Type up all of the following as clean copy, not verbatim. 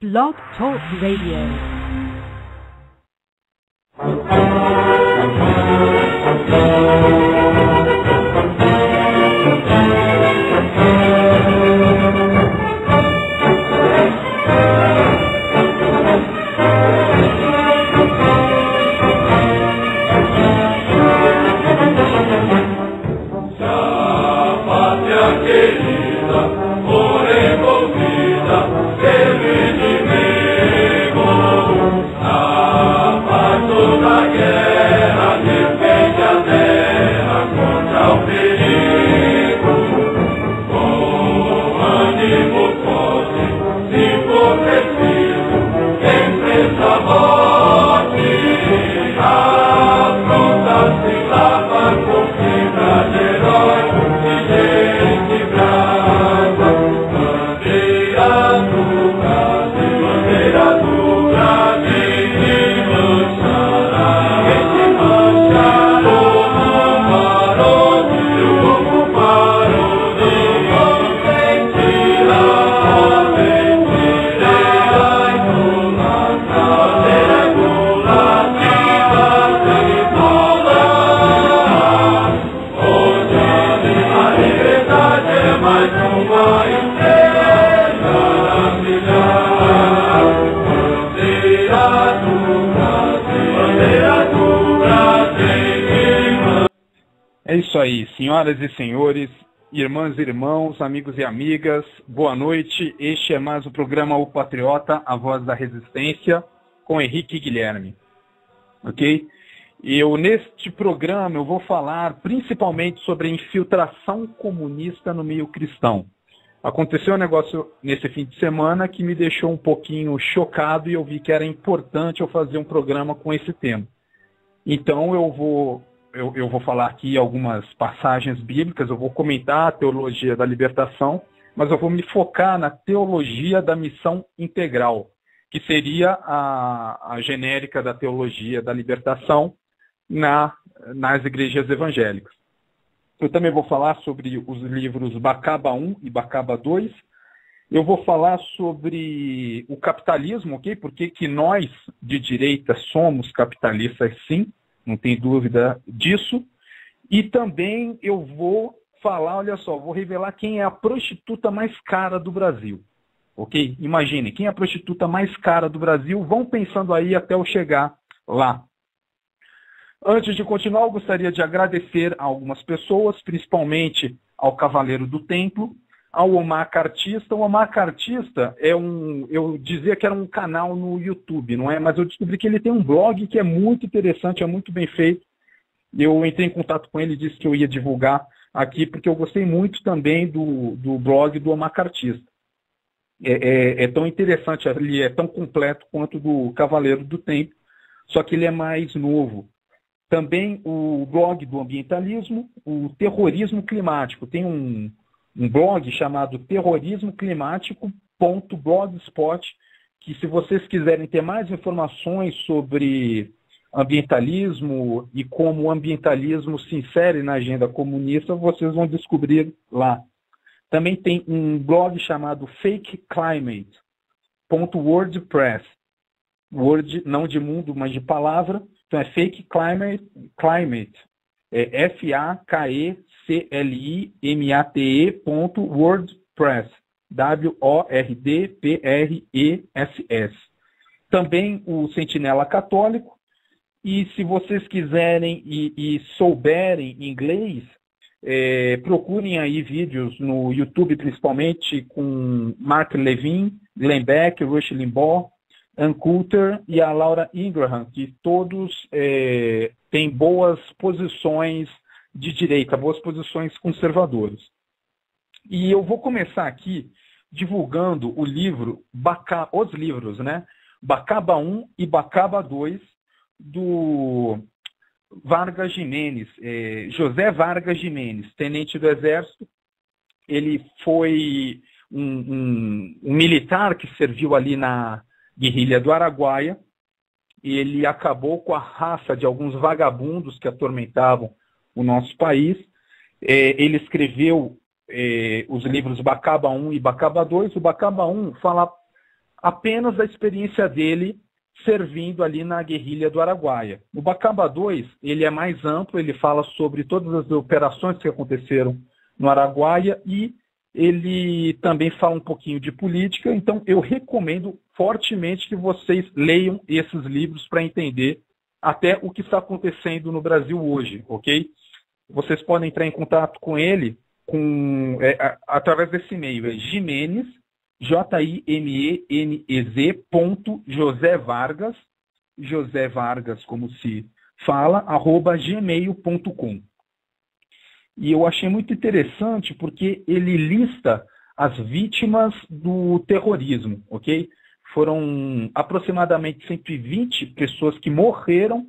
Blog Talk Radio. É isso aí, senhoras e senhores, irmãs e irmãos, amigos e amigas, boa noite. Este é mais o programa O Patriota, a Voz da Resistência, com Henrique Guilherme, ok? Neste programa eu vou falar principalmente sobre a infiltração comunista no meio cristão. Aconteceu um negócio nesse fim de semana que me deixou um pouquinho chocado e eu vi que era importante eu fazer um programa com esse tema. Então eu vou falar aqui algumas passagens bíblicas, eu vou comentar a teologia da libertação, mas eu vou me focar na teologia da missão integral, que seria a genérica da teologia da libertação nas igrejas evangélicas. Eu também vou falar sobre os livros Bacaba 1 e Bacaba 2. Eu vou falar sobre o capitalismo, ok? Porque que nós, de direita, somos capitalistas, sim, não tem dúvida disso. E também eu vou falar, olha só, vou revelar quem é a prostituta mais cara do Brasil, ok? Imagine, quem é a prostituta mais cara do Brasil? Vão pensando aí até eu chegar lá. Antes de continuar, eu gostaria de agradecer a algumas pessoas, principalmente ao Cavaleiro do Templo, ao Omar Cartista. O Omar Cartista eu dizia que era um canal no YouTube, não é? Mas eu descobri que ele tem um blog que é muito interessante, é muito bem feito. Eu entrei em contato com ele e disse que eu ia divulgar aqui, porque eu gostei muito também do blog do Omar Cartista. É tão interessante, ele é tão completo quanto do Cavaleiro do Templo, só que ele é mais novo. Também o blog do ambientalismo, o terrorismo climático. Tem um blog chamado terrorismoclimático.blogspot, que se vocês quiserem ter mais informações sobre ambientalismo e como o ambientalismo se insere na agenda comunista, vocês vão descobrir lá. Também tem um blog chamado fakeclimate.wordpress. Word não de mundo, mas de palavra. Então é Fake Climate, é FAKECLIMATE.wordpress, WORDPRESS. Também o Sentinela Católico, e se vocês quiserem e souberem inglês, procurem aí vídeos no YouTube, principalmente com Mark Levin, Glenn Beck, Rush Limbaugh, Ann Coulter e a Laura Ingraham, que todos têm boas posições de direita, boas posições conservadoras. E eu vou começar aqui divulgando os livros, né? Bacaba 1 e Bacaba 2, do Vargas Giménez, José Vargas Giménez, tenente do Exército. Ele foi um militar que serviu ali na guerrilha do Araguaia. Ele acabou com a raça de alguns vagabundos que atormentavam o nosso país. Ele escreveu os livros Bacaba 1 e Bacaba 2. O Bacaba 1 fala apenas da experiência dele servindo ali na guerrilha do Araguaia. O Bacaba 2, ele é mais amplo, ele fala sobre todas as operações que aconteceram no Araguaia e ele também fala um pouquinho de política, então eu recomendo fortemente que vocês leiam esses livros para entender até o que está acontecendo no Brasil hoje, ok? Vocês podem entrar em contato com ele através desse e-mail, Jimenez, JIMENEZ. José Vargas, como se fala, @gmail.com. E eu achei muito interessante porque ele lista as vítimas do terrorismo, ok? Foram aproximadamente 120 pessoas que morreram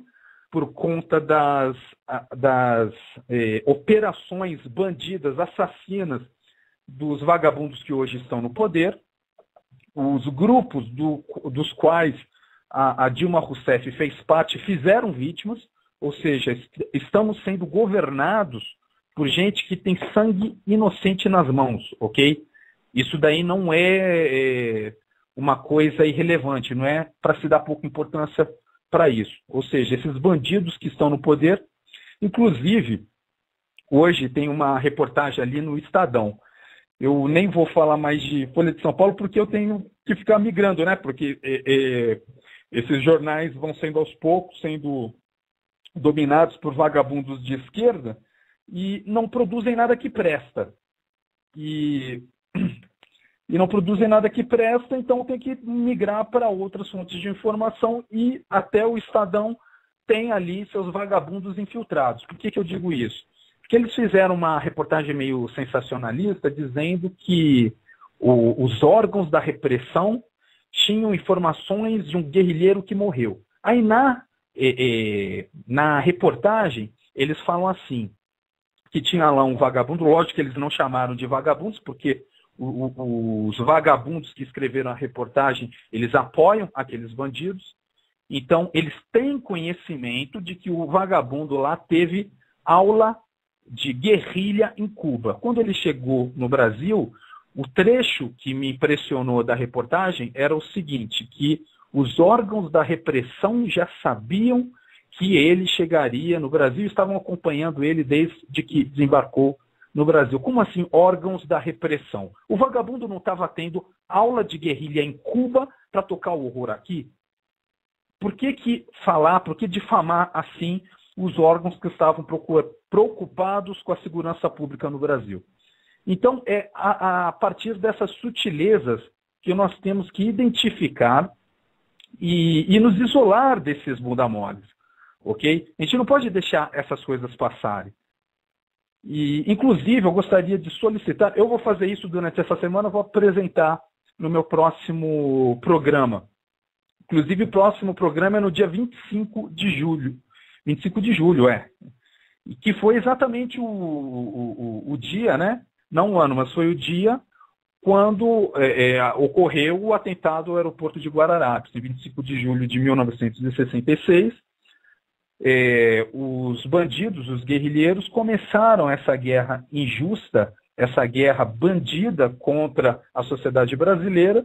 por conta das operações bandidas, assassinas dos vagabundos que hoje estão no poder. Os grupos dos quais a Dilma Rousseff fez parte fizeram vítimas, ou seja, estamos sendo governados por gente que tem sangue inocente nas mãos, ok? Isso daí não é uma coisa irrelevante, não é para se dar pouca importância para isso. Ou seja, esses bandidos que estão no poder, inclusive, hoje tem uma reportagem ali no Estadão. Eu nem vou falar mais de Folha de São Paulo porque eu tenho que ficar migrando, né? Porque esses jornais vão sendo aos poucos, sendo dominados por vagabundos de esquerda e não produzem nada que presta. E não produzem nada que presta, então tem que migrar para outras fontes de informação e até o Estadão tem ali seus vagabundos infiltrados. Por que eu digo isso? Porque eles fizeram uma reportagem meio sensacionalista dizendo que os órgãos da repressão tinham informações de um guerrilheiro que morreu. Aí na reportagem eles falam assim, que tinha lá um vagabundo, lógico que eles não chamaram de vagabundos, porque os vagabundos que escreveram a reportagem, eles apoiam aqueles bandidos, então eles têm conhecimento de que o vagabundo lá teve aula de guerrilha em Cuba. Quando ele chegou no Brasil, o trecho que me impressionou da reportagem era o seguinte, que os órgãos da repressão já sabiam que ele chegaria no Brasil e estavam acompanhando ele desde que desembarcou no Brasil. Como assim, órgãos da repressão? O vagabundo não estava tendo aula de guerrilha em Cuba para tocar o horror aqui? Por que falar, por que difamar assim os órgãos que estavam preocupados com a segurança pública no Brasil? Então, é a partir dessas sutilezas que nós temos que identificar e nos isolar desses bundamoles, ok? A gente não pode deixar essas coisas passarem. E, inclusive, eu gostaria de solicitar, eu vou fazer isso durante essa semana, vou apresentar no meu próximo programa. Inclusive, o próximo programa é no dia 25 de julho. 25 de julho, que foi exatamente o dia, né? Não o ano, mas foi o dia quando ocorreu o atentado ao aeroporto de Guararapes, em 25 de julho de 1966. Os bandidos, os guerrilheiros, começaram essa guerra injusta, essa guerra bandida contra a sociedade brasileira.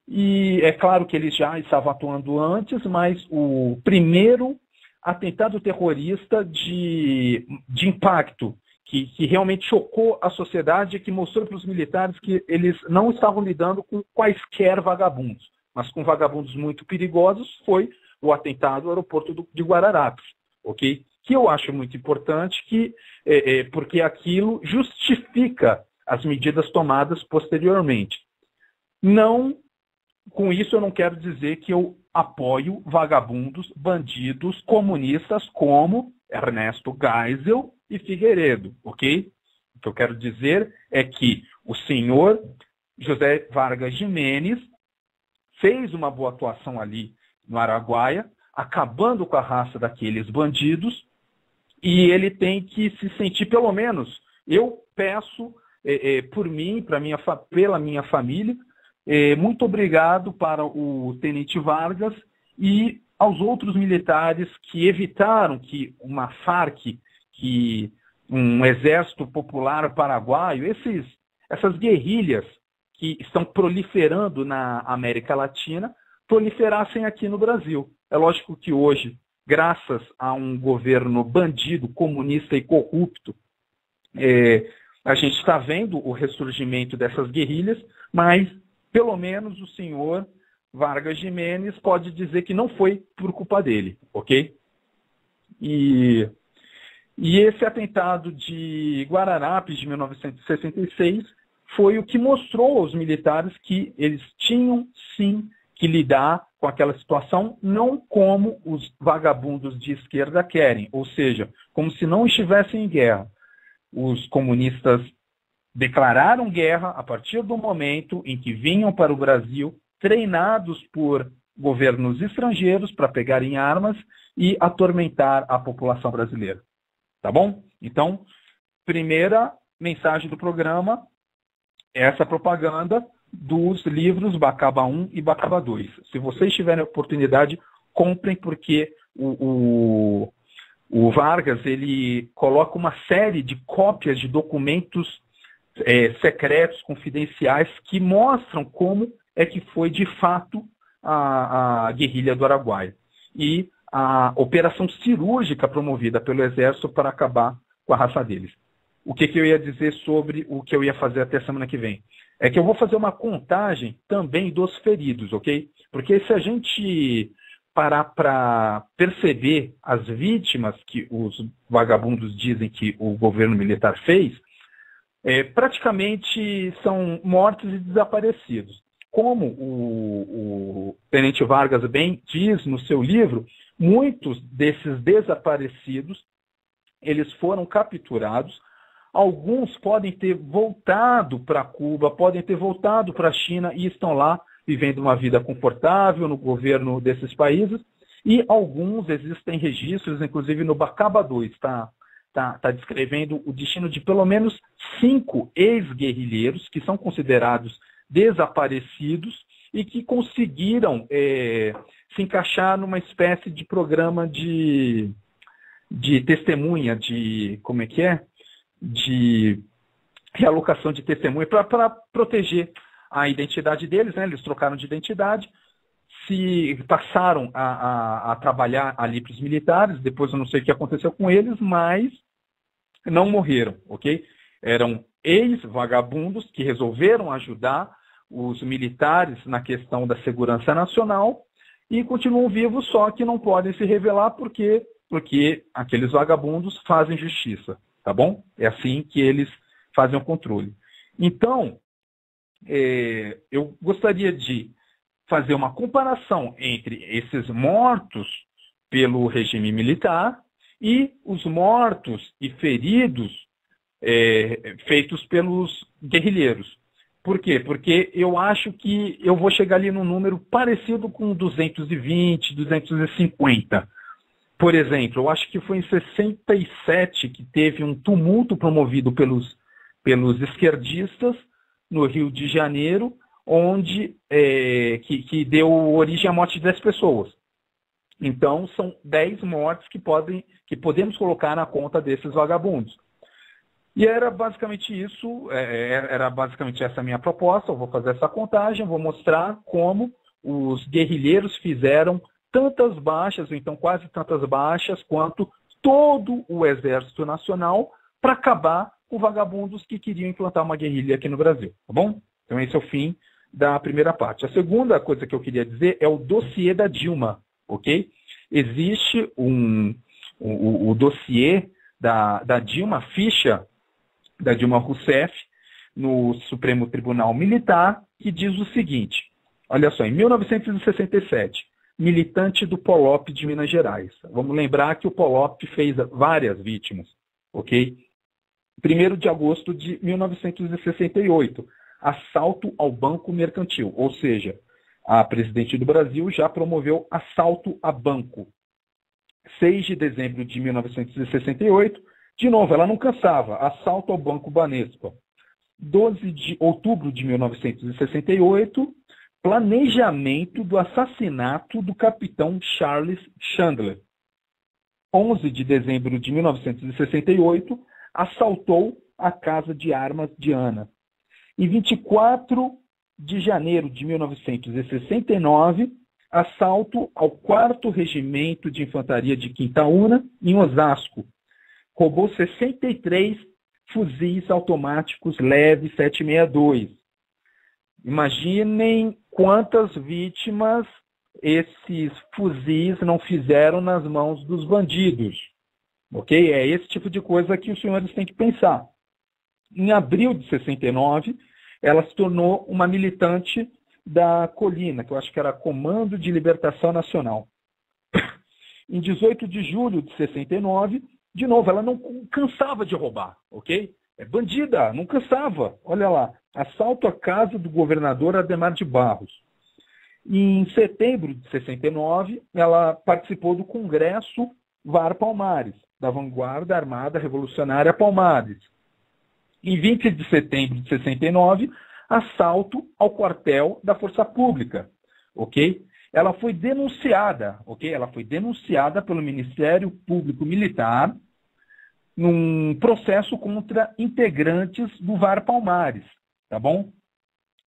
E é claro que eles já estavam atuando antes, mas o primeiro atentado terrorista de impacto, que realmente chocou a sociedade, que mostrou para os militares que eles não estavam lidando com quaisquer vagabundos, mas com vagabundos muito perigosos, foi o atentado ao aeroporto de Guararapes, ok? Que eu acho muito importante, porque aquilo justifica as medidas tomadas posteriormente. Não, com isso eu não quero dizer que eu apoio vagabundos, bandidos, comunistas como Ernesto Geisel e Figueiredo, ok? O que eu quero dizer é que o senhor José Vargas Giménez fez uma boa atuação ali no Araguaia, acabando com a raça daqueles bandidos, e ele tem que se sentir, pelo menos, eu peço por mim, pela minha família, muito obrigado para o Tenente Vargas e aos outros militares que evitaram que uma Farc, que um exército popular paraguaio, essas guerrilhas que estão proliferando na América Latina proliferassem aqui no Brasil. É lógico que hoje, graças a um governo bandido, comunista e corrupto, a gente está vendo o ressurgimento dessas guerrilhas, mas pelo menos o senhor Vargas Giménez pode dizer que não foi por culpa dele, ok? E esse atentado de Guararapes de 1966 foi o que mostrou aos militares que eles tinham sim que lidar com aquela situação, não como os vagabundos de esquerda querem, ou seja, como se não estivessem em guerra. Os comunistas declararam guerra a partir do momento em que vinham para o Brasil, treinados por governos estrangeiros para pegarem armas e atormentar a população brasileira. Tá bom? Então, primeira mensagem do programa, essa propaganda dos livros Bacaba 1 e Bacaba 2. Se vocês tiverem oportunidade, comprem, porque o Vargas ele coloca uma série de cópias de documentos secretos, confidenciais, que mostram como é que foi de fato a guerrilha do Araguaia. E a operação cirúrgica promovida pelo Exército para acabar com a raça deles. O que eu ia dizer sobre o que eu ia fazer até semana que vem? É que eu vou fazer uma contagem também dos feridos, ok? Porque se a gente parar para perceber as vítimas que os vagabundos dizem que o governo militar fez, praticamente são mortos e desaparecidos. Como o Tenente Vargas bem diz no seu livro, muitos desses desaparecidos, eles foram capturados. Alguns podem ter voltado para Cuba, podem ter voltado para a China e estão lá vivendo uma vida confortável no governo desses países. E alguns, existem registros, inclusive no Bacaba 2, está descrevendo o destino de pelo menos 5 ex-guerrilheiros que são considerados desaparecidos e que conseguiram se encaixar numa espécie de programa de testemunha, de realocação de testemunha para proteger a identidade deles, né? Eles trocaram de identidade, se passaram a trabalhar ali para os militares, depois eu não sei o que aconteceu com eles, mas não morreram, ok? Eram ex-vagabundos que resolveram ajudar os militares na questão da segurança nacional e continuam vivos, só que não podem se revelar porque aqueles vagabundos fazem justiça, tá bom? É assim que eles fazem o controle. Então, eu gostaria de fazer uma comparação entre esses mortos pelo regime militar e os mortos e feridos feitos pelos guerrilheiros. Por quê? Porque eu acho que eu vou chegar ali num número parecido com 220, 250. Por exemplo, eu acho que foi em 67 que teve um tumulto promovido pelos esquerdistas no Rio de Janeiro, onde que deu origem à morte de 10 pessoas. Então, são 10 mortes que podemos colocar na conta desses vagabundos. E era basicamente isso, era basicamente essa a minha proposta. Eu vou fazer essa contagem, vou mostrar como os guerrilheiros fizeram tantas baixas, ou então quase tantas baixas, quanto todo o Exército Nacional para acabar com vagabundos que queriam implantar uma guerrilha aqui no Brasil, tá bom? Então esse é o fim da primeira parte. A segunda coisa que eu queria dizer é o dossiê da Dilma, ok? Existe o dossiê da Dilma, ficha da Dilma Rousseff, no Supremo Tribunal Militar, que diz o seguinte, olha só, em 1967, militante do POLOP de Minas Gerais. Vamos lembrar que o POLOP fez várias vítimas, ok? 1º de agosto de 1968, assalto ao Banco Mercantil, ou seja, a presidente do Brasil já promoveu assalto a banco. 6 de dezembro de 1968, de novo, ela não cansava, assalto ao Banco Banespa. 12 de outubro de 1968, planejamento do assassinato do capitão Charles Chandler. 11 de dezembro de 1968, assaltou a Casa de Armas de Ana. Em 24 de janeiro de 1969, assalto ao 4º Regimento de Infantaria de Quintaúna, em Osasco. Roubou 63 fuzis automáticos leves 762. Imaginem quantas vítimas esses fuzis não fizeram nas mãos dos bandidos. Ok? É esse tipo de coisa que os senhores têm que pensar. Em abril de 69, ela se tornou uma militante da Colina, que eu acho que era Comando de Libertação Nacional. Em 18 de julho de 69, de novo, ela não cansava de roubar, ok? É bandida, não cansava. Olha lá, assalto à casa do governador Adhemar de Barros. Em setembro de 69, ela participou do Congresso VAR Palmares, da Vanguarda Armada Revolucionária Palmares. Em 20 de setembro de 69, assalto ao quartel da Força Pública, ok? Ela foi denunciada, ok? Ela foi denunciada pelo Ministério Público Militar num processo contra integrantes do VAR Palmares, tá bom?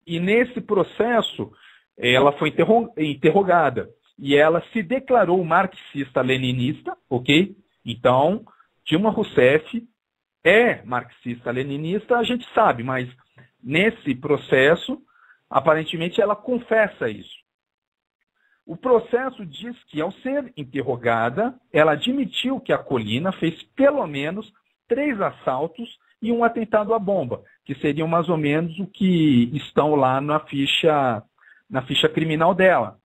E nesse processo, ela foi interrogada e ela se declarou marxista-leninista, ok? Então, Dilma Rousseff é marxista-leninista, a gente sabe, mas nesse processo, aparentemente, ela confessa isso. O processo diz que, ao ser interrogada, ela admitiu que a Colina fez pelo menos 3 assaltos e um atentado à bomba, que seriam mais ou menos o que estão lá na ficha criminal dela.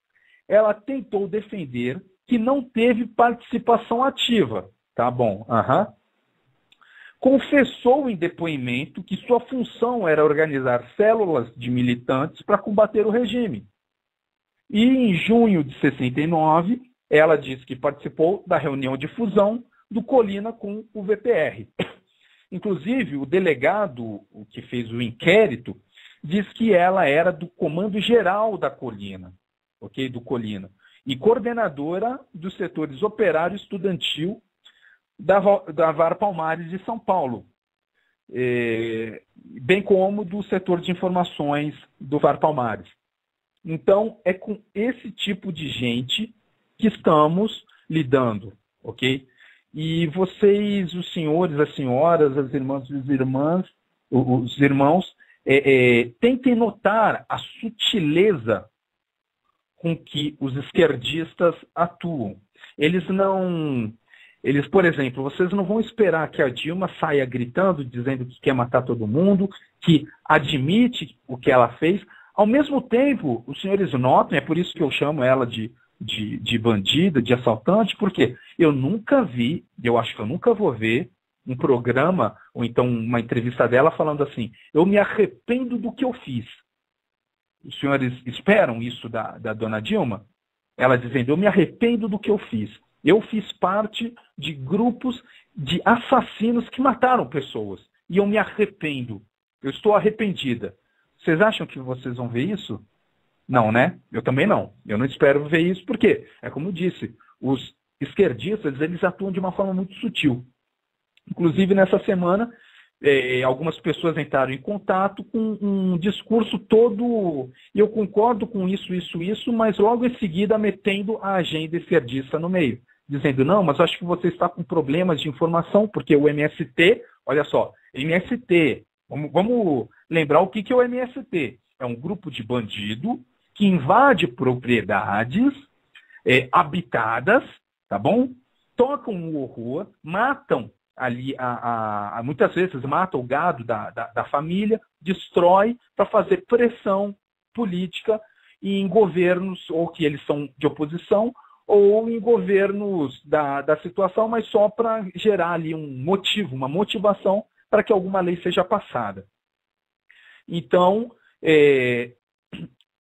Ela tentou defender que não teve participação ativa. Tá bom, confessou em depoimento que sua função era organizar células de militantes para combater o regime. E em junho de 69, ela disse que participou da reunião de fusão do Colina com o VPR. Inclusive, o delegado que fez o inquérito diz que ela era do Comando Geral da Colina, ok? Do Colina, e coordenadora dos setores operário e estudantil da VAR Palmares de São Paulo, bem como do setor de informações do VAR Palmares. Então, é com esse tipo de gente que estamos lidando, ok? E vocês, os senhores, as senhoras, as irmãs e os irmãos, tentem notar a sutileza com que os esquerdistas atuam. Eles, por exemplo, vocês não vão esperar que a Dilma saia gritando, dizendo que quer matar todo mundo, que admite o que ela fez. Ao mesmo tempo, os senhores notam, é por isso que eu chamo ela de bandida, de assaltante, porque eu nunca vi, eu acho que eu nunca vou ver um programa, ou então uma entrevista dela falando assim, eu me arrependo do que eu fiz. Os senhores esperam isso da dona Dilma? Ela dizendo, eu me arrependo do que eu fiz. Eu fiz parte de grupos de assassinos que mataram pessoas. E eu me arrependo. Eu estou arrependida. Vocês acham que vocês vão ver isso? Não, né? Eu também não. Eu não espero ver isso, porque, é como eu disse, os esquerdistas, eles atuam de uma forma muito sutil. Inclusive, nessa semana, algumas pessoas entraram em contato com um discurso todo, e eu concordo com isso, mas logo em seguida metendo a agenda esquerdista no meio. Dizendo, não, mas acho que você está com problemas de informação, porque o MST, olha só, MST, vamos lembrar o que é o MST. É um grupo de bandido que invade propriedades habitadas, tá bom? Tocam o horror, matam ali, muitas vezes matam o gado da família, destrói para fazer pressão política em governos, ou que eles são de oposição, ou em governos da situação, mas só para gerar ali um motivo, uma motivação para que alguma lei seja passada. Então,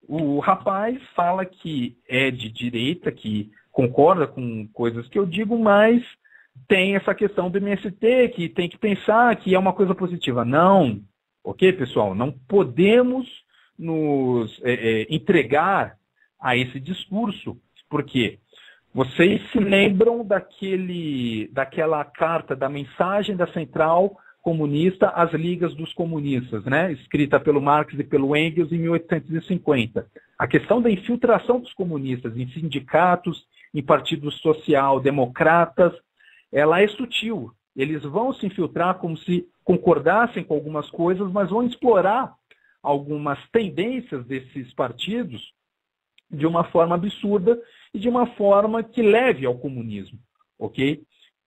o rapaz fala que é de direita, que concorda com coisas que eu digo, mas tem essa questão do MST, que tem que pensar que é uma coisa positiva. Não, ok, pessoal? Não podemos nos entregar a esse discurso, porque vocês se lembram daquela carta, da mensagem da central comunista, As Ligas dos Comunistas, né? Escrita pelo Marx e pelo Engels em 1850. A questão da infiltração dos comunistas em sindicatos, em partidos social-democratas, ela é sutil. Eles vão se infiltrar como se concordassem com algumas coisas, mas vão explorar algumas tendências desses partidos de uma forma absurda e de uma forma que leve ao comunismo, ok?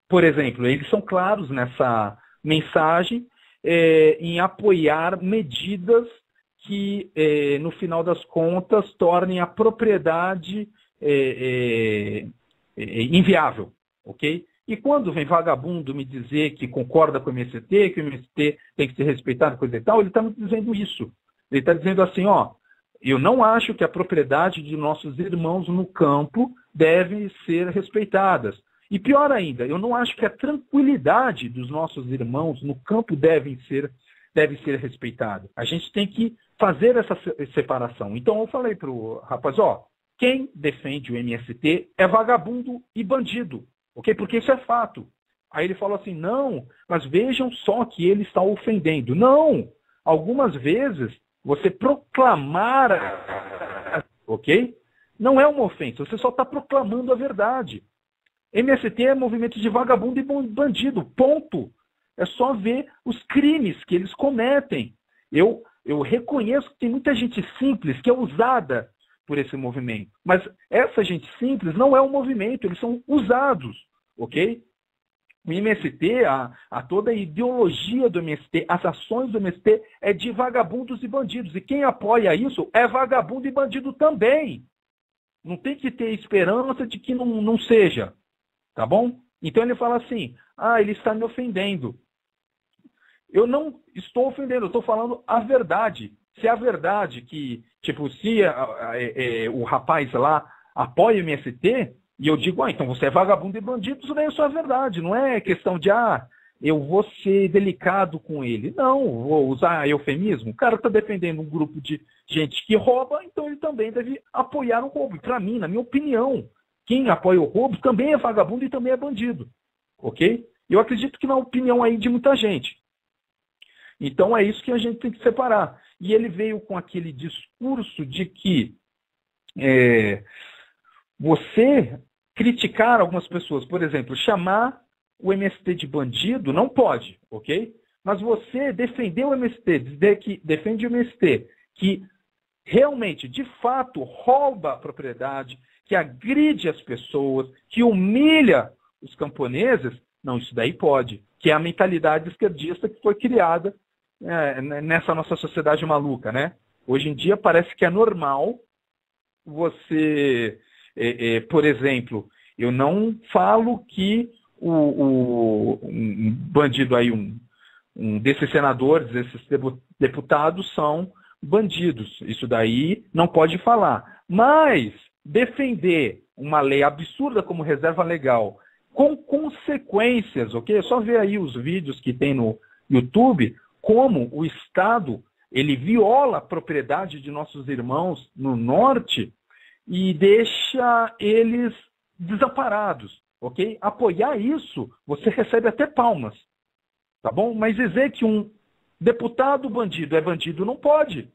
Por exemplo, eles são claros nessa mensagem em apoiar medidas que, no final das contas, tornem a propriedade inviável, ok? E quando vem vagabundo me dizer que concorda com o MST, que o MST tem que ser respeitado, coisa e tal, ele está me dizendo isso. Ele está dizendo assim, ó, eu não acho que a propriedade de nossos irmãos no campo deve ser respeitadas. E pior ainda, eu não acho que a tranquilidade dos nossos irmãos no campo deve ser respeitada. A gente tem que fazer essa separação. Então eu falei para o rapaz, ó, quem defende o MST é vagabundo e bandido, ok? Porque isso é fato. Aí ele falou assim, não, mas vejam só que ele está ofendendo. Não, algumas vezes você proclamar, ok? Não é uma ofensa, você só está proclamando a verdade. MST é movimento de vagabundo e bandido, ponto. É só ver os crimes que eles cometem. Eu reconheço que tem muita gente simples que é usada por esse movimento. Mas essa gente simples não é um movimento, eles são usados, ok? O MST, a toda a ideologia do MST, as ações do MST é de vagabundos e bandidos. E quem apoia isso é vagabundo e bandido também. Não tem que ter esperança de que não seja. Tá bom? Então ele fala assim, ele está me ofendendo. Eu não estou ofendendo, eu estou falando a verdade. Se é a verdade que, tipo, se o rapaz lá apoia o MST, e eu digo, então você é vagabundo e bandido, isso daí é só a verdade. Não é questão de, eu vou ser delicado com ele. Não, vou usar eufemismo. O cara está defendendo um grupo de gente que rouba, então ele também deve apoiar o roubo. Para mim, na minha opinião, quem apoia o roubo também é vagabundo e também é bandido. Ok? Eu acredito que na opinião aí de muita gente. Então é isso que a gente tem que separar. E ele veio com aquele discurso de que você criticar algumas pessoas, por exemplo, chamar o MST de bandido, não pode, ok? Mas você defender o MST, dizer que defende o MST, que realmente, de fato, rouba a propriedade, que agride as pessoas, que humilha os camponeses, não, isso daí pode. Que é a mentalidade esquerdista que foi criada nessa nossa sociedade maluca, né? Hoje em dia parece que é normal você, por exemplo, eu não falo que um bandido aí, um desses senadores, desses deputados são bandidos. Isso daí não pode falar. Mas defender uma lei absurda como reserva legal, com consequências, ok? É só ver aí os vídeos que tem no YouTube, como o Estado ele viola a propriedade de nossos irmãos no norte e deixa eles desamparados, ok? Apoiar isso, você recebe até palmas, tá bom? Mas dizer que um deputado bandido é bandido não pode.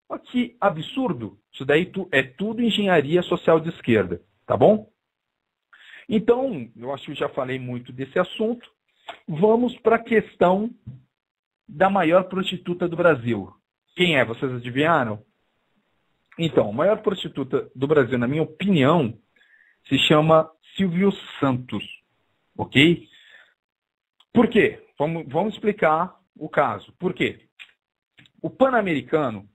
Olha que absurdo. Isso daí é tudo engenharia social de esquerda, tá bom? Então, eu acho que já falei muito desse assunto. Vamos para a questão da maior prostituta do Brasil. Quem é? Vocês adivinharam? Então, a maior prostituta do Brasil, na minha opinião, se chama Silvio Santos, ok? Por quê? Vamos explicar o caso. Por quê? O Pan-Americano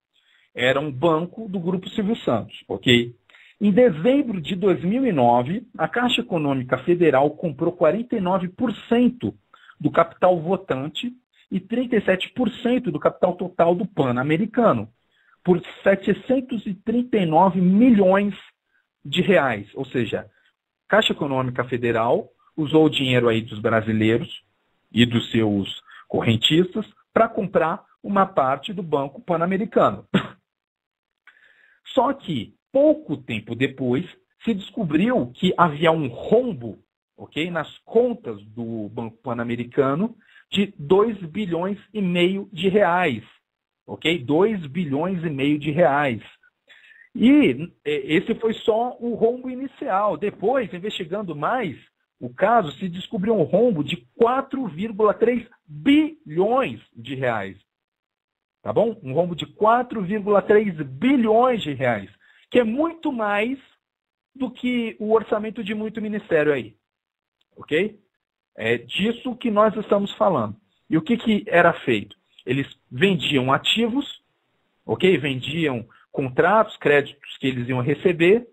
era um banco do Grupo Silvio Santos, ok? Em dezembro de 2009, a Caixa Econômica Federal comprou 49% do capital votante e 37% do capital total do Pan-Americano, por 739 milhões de reais. Ou seja, a Caixa Econômica Federal usou o dinheiro aí dos brasileiros e dos seus correntistas para comprar uma parte do Banco Pan-Americano. Só que, pouco tempo depois, se descobriu que havia um rombo, ok, nas contas do Banco Pan-Americano de 2 bilhões e meio de reais. Ok? 2 bilhões e meio de reais. E esse foi só o rombo inicial. Depois, investigando mais o caso, se descobriu um rombo de 4,3 bilhões de reais. Tá bom? Um rombo de 4,3 bilhões de reais, que é muito mais do que o orçamento de muito ministério aí. Ok? É disso que nós estamos falando. E o que era feito? Eles vendiam ativos, ok? Vendiam contratos, créditos que eles iam receber,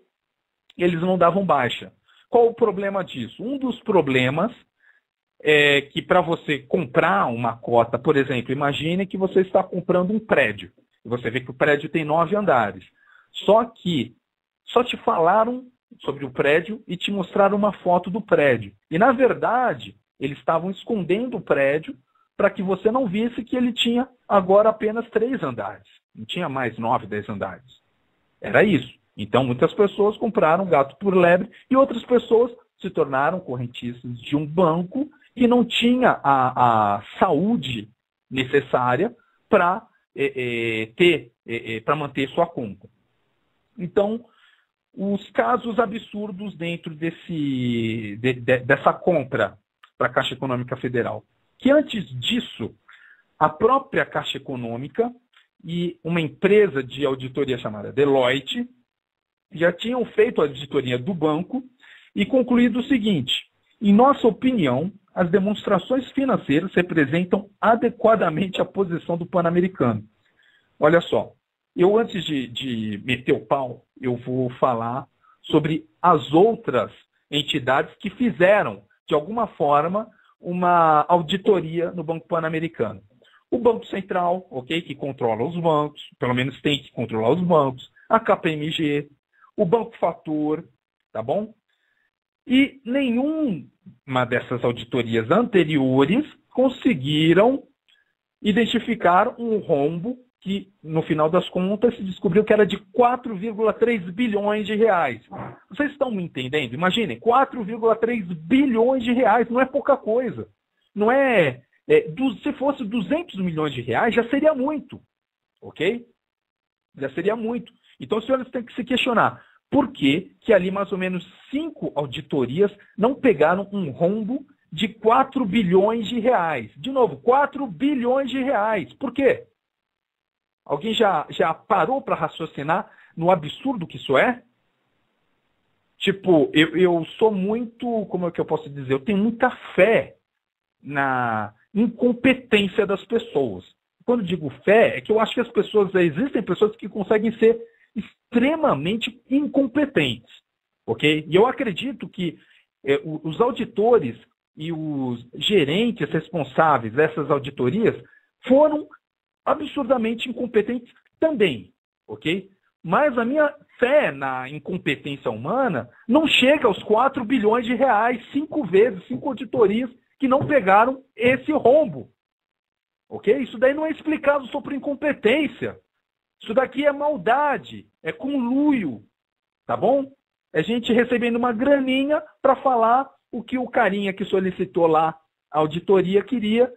e eles não davam baixa. Qual o problema disso? Um dos problemas é que para você comprar uma cota, por exemplo, imagine que você está comprando um prédio. E você vê que o prédio tem 9 andares. Só te falaram sobre o prédio e te mostraram uma foto do prédio. E, na verdade, eles estavam escondendo o prédio para que você não visse que ele tinha agora apenas 3 andares. Não tinha mais 9, 10 andares. Era isso. Então, muitas pessoas compraram gato por lebre e outras pessoas se tornaram correntistas de um banco que não tinha a saúde necessária para manter sua conta. Então, os casos absurdos dentro dessa compra para a Caixa Econômica Federal. Que antes disso, a própria Caixa Econômica e uma empresa de auditoria chamada Deloitte já tinham feito a auditoria do banco e concluído o seguinte: em nossa opinião, as demonstrações financeiras representam adequadamente a posição do Pan-Americano. Olha só, eu antes de meter o pau, eu vou falar sobre as outras entidades que fizeram, de alguma forma, uma auditoria no Banco Pan-Americano. O Banco Central, ok, que controla os bancos, pelo menos tem que controlar os bancos, a KPMG, o Banco Fator, tá bom? E nenhuma dessas auditorias anteriores conseguiram identificar um rombo que, no final das contas, se descobriu que era de 4,3 bilhões de reais. Vocês estão me entendendo? Imaginem, 4,3 bilhões de reais não é pouca coisa. Não é, se fosse 200 milhões de reais, já seria muito. Ok? Já seria muito. Então, os senhores têm que se questionar. Por que ali mais ou menos 5 auditorias não pegaram um rombo de 4 bilhões de reais? De novo, 4 bilhões de reais. Por quê? Alguém já parou para raciocinar no absurdo que isso é? Tipo, eu sou muito, como é que eu posso dizer? Eu tenho muita fé na incompetência das pessoas. Quando digo fé, é que eu acho que existem pessoas que conseguem ser extremamente incompetentes, ok? E eu acredito que os auditores e os gerentes responsáveis dessas auditorias foram absurdamente incompetentes também, ok? Mas a minha fé na incompetência humana não chega aos 4 bilhões de reais, 5 vezes, 5 auditorias que não pegaram esse rombo, ok? Isso daí não é explicado só por incompetência. Isso daqui é maldade, é conluio, tá bom? É gente recebendo uma graninha para falar o que o carinha que solicitou lá a auditoria queria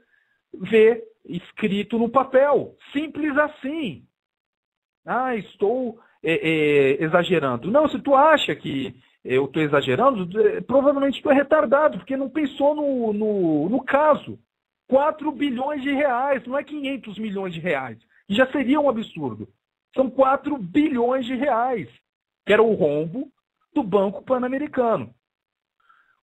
ver escrito no papel. Simples assim. Ah, estou exagerando. Não, se tu acha que eu estou exagerando, provavelmente tu é retardado, porque não pensou no caso. 4 bilhões de reais, não é 500 milhões de reais. Já seria um absurdo. São 4 bilhões de reais, que era o rombo do Banco Pan-Americano.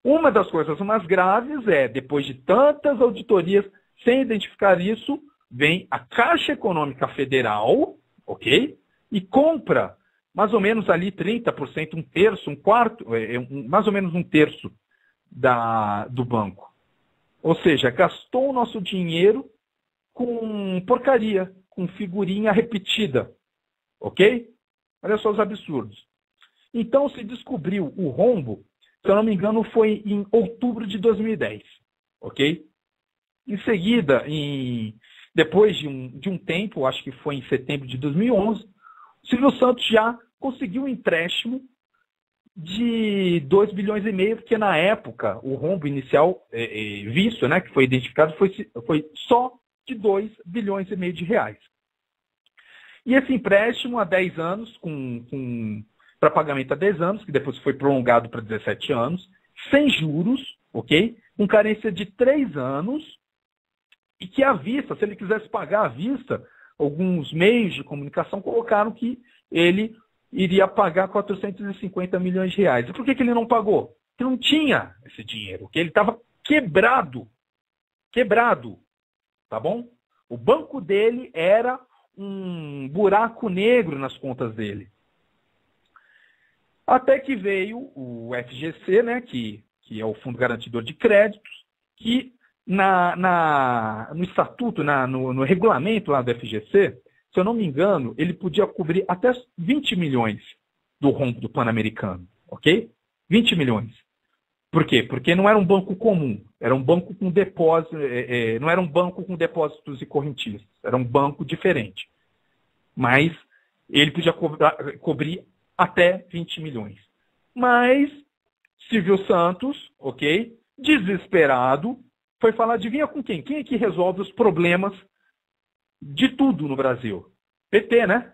Uma das coisas mais graves é, depois de tantas auditorias sem identificar isso, vem a Caixa Econômica Federal, ok? E compra mais ou menos ali 30%, um terço, um quarto, mais ou menos um terço do banco. Ou seja, gastou o nosso dinheiro com porcaria, com figurinha repetida. Ok? Olha só os absurdos. Então, se descobriu o rombo, se eu não me engano, foi em outubro de 2010. Ok? Em seguida, depois de um tempo, acho que foi em setembro de 2011, o Silvio Santos já conseguiu um empréstimo de 2 bilhões e meio, porque na época o rombo inicial visto, né, que foi identificado, foi só de 2 bilhões e meio de reais. E esse empréstimo a 10 anos, para pagamento a 10 anos, que depois foi prolongado para 17 anos, sem juros, ok? Com carência de 3 anos, e que à vista, se ele quisesse pagar à vista, alguns meios de comunicação colocaram que ele iria pagar 450 milhões de reais. E por que ele não pagou? Porque não tinha esse dinheiro, que ele estava quebrado, tá bom? O banco dele era um buraco negro nas contas dele. Até que veio o FGC, né, que é o Fundo Garantidor de Créditos, que no estatuto, no regulamento lá do FGC, se eu não me engano, ele podia cobrir até 20 milhões do rombo do Pan-Americano, ok? 20 milhões. Por quê? Porque não era um banco comum, era um banco com depósito, não era um banco com depósitos e correntistas, era um banco diferente. Mas ele podia cobrir até 20 milhões. Mas Silvio Santos, ok, desesperado, foi falar, adivinha com quem? Quem é que resolve os problemas de tudo no Brasil? PT, né?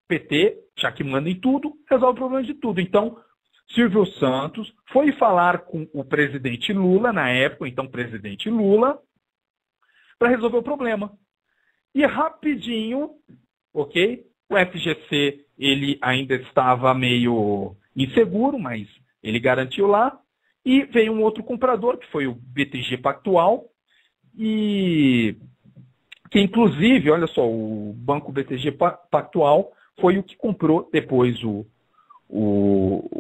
PT, já que manda em tudo, resolve o problema de tudo. Então, Silvio Santos foi falar com o presidente Lula, na época, então presidente Lula, para resolver o problema. E rapidinho, ok? O FGC, ele ainda estava meio inseguro, mas ele garantiu lá. E veio um outro comprador, que foi o BTG Pactual, e que inclusive, olha só, o banco BTG Pactual foi o que comprou depois o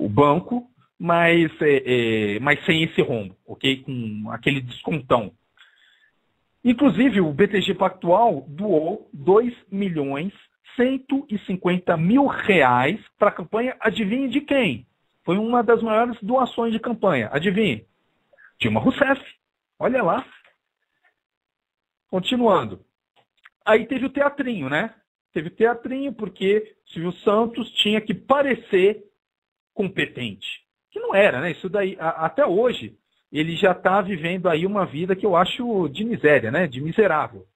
banco, mas sem esse rombo, ok? Com aquele descontão. Inclusive, o BTG Pactual doou 2.150.000 reais para a campanha, adivinhe de quem? Foi uma das maiores doações de campanha, adivinhe? Dilma Rousseff, olha lá. Continuando. Aí teve o teatrinho, né? Teve o teatrinho porque Silvio Santos tinha que parecer competente. Que não era, né? Isso daí, até hoje, ele já está vivendo aí uma vida que eu acho de miséria, né? De miserável,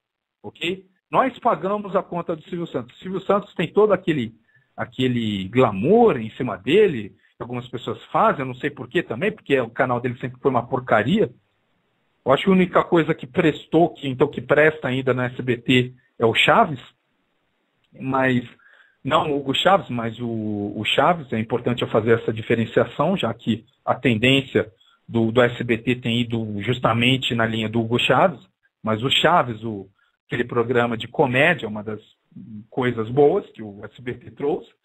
ok? Nós pagamos a conta do Silvio Santos. O Silvio Santos tem todo aquele glamour em cima dele, que algumas pessoas fazem, eu não sei porquê também, porque o canal dele sempre foi uma porcaria. Eu acho que a única coisa que prestou, que presta ainda na SBT é o Chaves, mas não o Hugo Chaves, mas o Chaves. É importante eu fazer essa diferenciação, já que a tendência do SBT tem ido justamente na linha do Hugo Chaves, mas o Chaves, aquele programa de comédia, é uma das coisas boas que o SBT trouxe,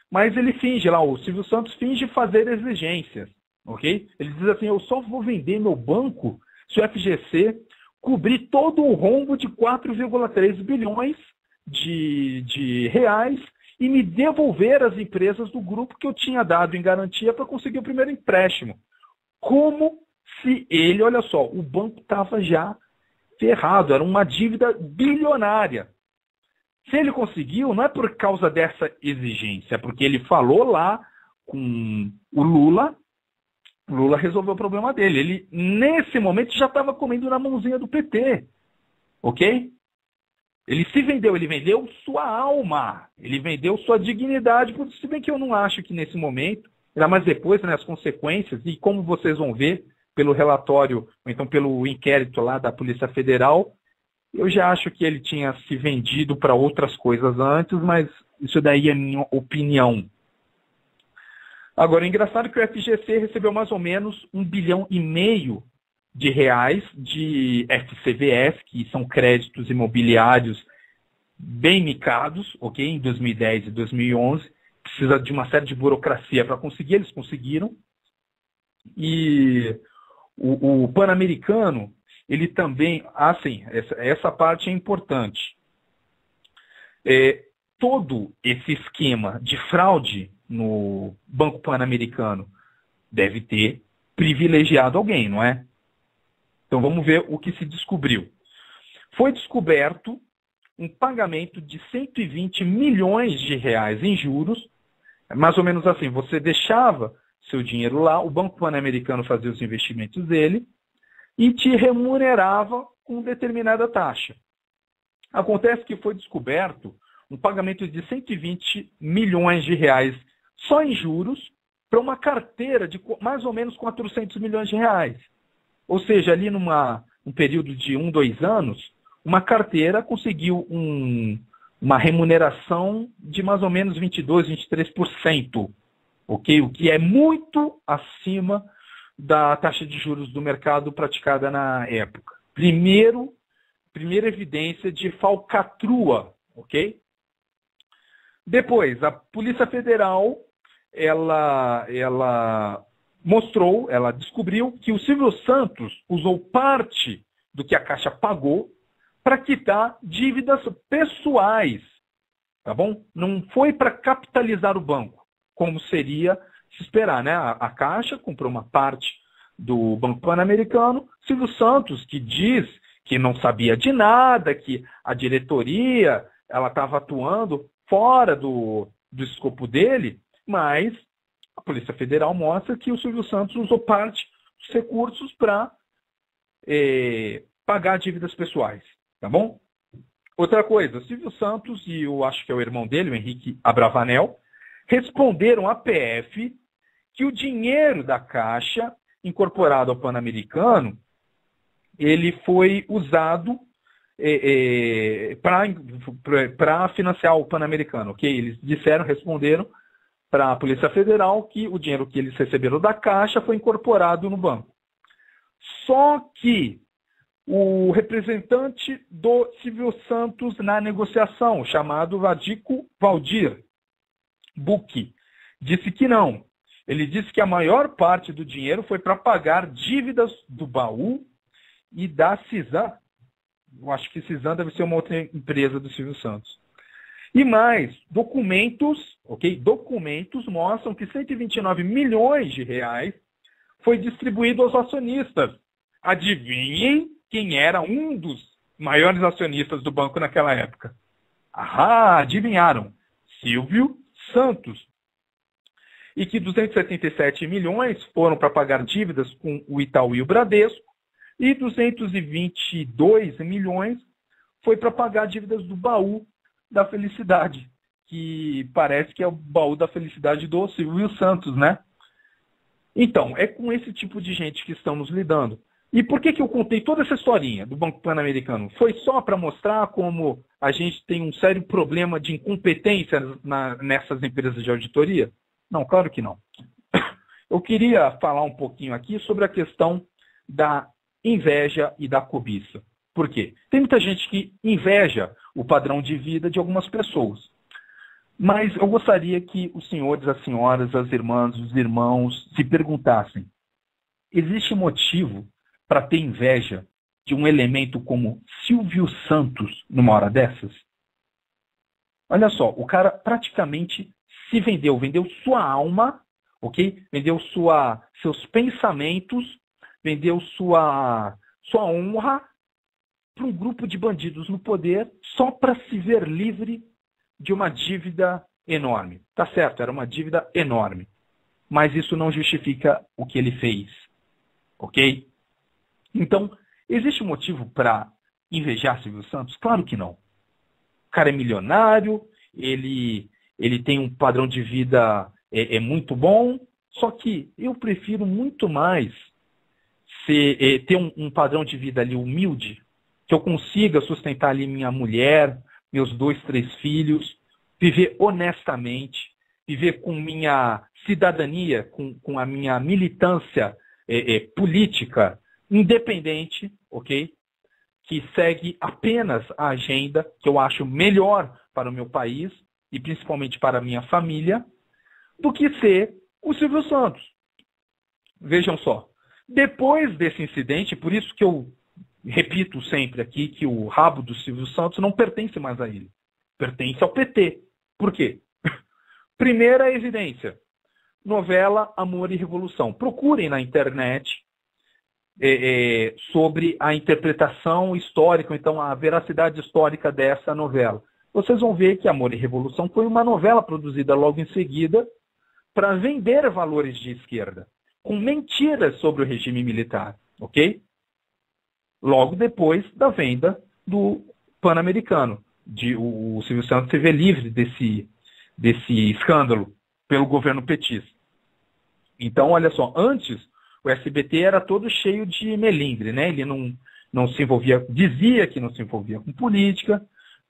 mas ele finge lá, o Silvio Santos finge fazer exigências, ok? Ele diz assim, eu só vou vender meu banco se o FGC cobrir todo o rombo de 4,3 bilhões de reais e me devolver as empresas do grupo que eu tinha dado em garantia para conseguir o primeiro empréstimo. Como se ele, olha só, o banco estava já ferrado, era uma dívida bilionária. Se ele conseguiu, não é por causa dessa exigência, é porque ele falou lá com o Lula resolveu o problema dele. Ele, nesse momento, já estava comendo na mãozinha do PT. Ok? Ele se vendeu, ele vendeu sua alma, ele vendeu sua dignidade, se bem que eu não acho que nesse momento, ainda mais depois, né, as consequências, e como vocês vão ver pelo relatório, ou então pelo inquérito lá da Polícia Federal, eu já acho que ele tinha se vendido para outras coisas antes, mas isso daí é minha opinião. Agora, é engraçado que o FGC recebeu mais ou menos 1,5 bilhão de reais de FCVS, que são créditos imobiliários bem micados, ok? Em 2010 e 2011. Precisa de uma série de burocracia para conseguir, eles conseguiram. E o Pan-Americano, ele também, assim, essa parte é importante. Todo esse esquema de fraude no Banco Pan-Americano deve ter privilegiado alguém, não é? Então vamos ver o que se descobriu. Foi descoberto um pagamento de 120 milhões de reais em juros, mais ou menos assim, você deixava seu dinheiro lá, o Banco Pan-Americano fazia os investimentos dele e te remunerava com determinada taxa. Acontece que foi descoberto um pagamento de 120 milhões de reais só em juros para uma carteira de mais ou menos 400 milhões de reais. Ou seja, ali num período de 2 anos, uma carteira conseguiu uma remuneração de mais ou menos 22%, 23%, okay? O que é muito acima da taxa de juros do mercado praticada na época. Primeira evidência de falcatrua, ok? Depois, a Polícia Federal, ela descobriu que o Silvio Santos usou parte do que a Caixa pagou para quitar dívidas pessoais, tá bom? Não foi para capitalizar o banco, como seria se esperar, né? A Caixa comprou uma parte do Banco Pan-Americano, Silvio Santos, que diz que não sabia de nada, que a diretoria ela estava atuando fora do escopo dele, mas a Polícia Federal mostra que o Silvio Santos usou parte dos recursos para pagar dívidas pessoais, tá bom? Outra coisa, o Silvio Santos e eu acho que é o irmão dele, o Henrique Abravanel, responderam à PF que o dinheiro da Caixa, incorporado ao Pan-Americano, ele foi usado para financiar o Pan-Americano, ok? Eles responderam para a Polícia Federal que o dinheiro que eles receberam da Caixa foi incorporado no banco. Só que o representante do Silvio Santos na negociação, chamado Valdir Bucchi, disse que não. Ele disse que a maior parte do dinheiro foi para pagar dívidas do baú e da Cisan. Eu acho que Cisan deve ser uma outra empresa do Silvio Santos. E mais, documentos mostram que 129 milhões de reais foi distribuído aos acionistas. Adivinhem quem era um dos maiores acionistas do banco naquela época? Adivinharam. Silvio Santos. E que 277 milhões foram para pagar dívidas com o Itaú e o Bradesco, e 222 milhões foi para pagar dívidas do baú da felicidade, que parece que é o baú da felicidade do Silvio Santos, né? Então, é com esse tipo de gente que estamos lidando. E por que eu contei toda essa historinha do Banco Pan-Americano? Foi só para mostrar como a gente tem um sério problema de incompetência nessas empresas de auditoria? Não, claro que não. Eu queria falar um pouquinho aqui sobre a questão da inveja e da cobiça. Por quê? Tem muita gente que inveja o padrão de vida de algumas pessoas. Mas eu gostaria que os senhores, as senhoras, as irmãs, os irmãos se perguntassem: existe motivo para ter inveja de um elemento como Silvio Santos numa hora dessas? Olha só, o cara praticamente se vendeu sua alma, ok? Vendeu seus pensamentos, vendeu sua honra para um grupo de bandidos no poder só para se ver livre de uma dívida enorme. Tá certo, era uma dívida enorme. Mas isso não justifica o que ele fez. Ok? Então, existe motivo para invejar Silvio Santos? Claro que não. O cara é milionário, ele tem um padrão de vida muito bom, só que eu prefiro muito mais ter um padrão de vida ali humilde, que eu consiga sustentar ali minha mulher, meus 2, 3 filhos, viver honestamente, viver com minha cidadania, com a minha militância política independente, ok? Que segue apenas a agenda que eu acho melhor para o meu país e principalmente para a minha família, do que ser o Silvio Santos. Vejam só, depois desse incidente, por isso que eu repito sempre aqui que o rabo do Silvio Santos não pertence mais a ele, pertence ao PT. Por quê? Primeira evidência, novela Amor e Revolução. Procurem na internet sobre a interpretação histórica, então a veracidade histórica dessa novela. Vocês vão ver que Amor e Revolução foi uma novela produzida logo em seguida para vender valores de esquerda, com mentiras sobre o regime militar, ok? Logo depois da venda do Pan-Americano. O Silvio Santos se vê livre desse escândalo pelo governo petista. Então, olha só, antes o SBT era todo cheio de melindre, né? Ele não se envolvia, dizia que não se envolvia com política,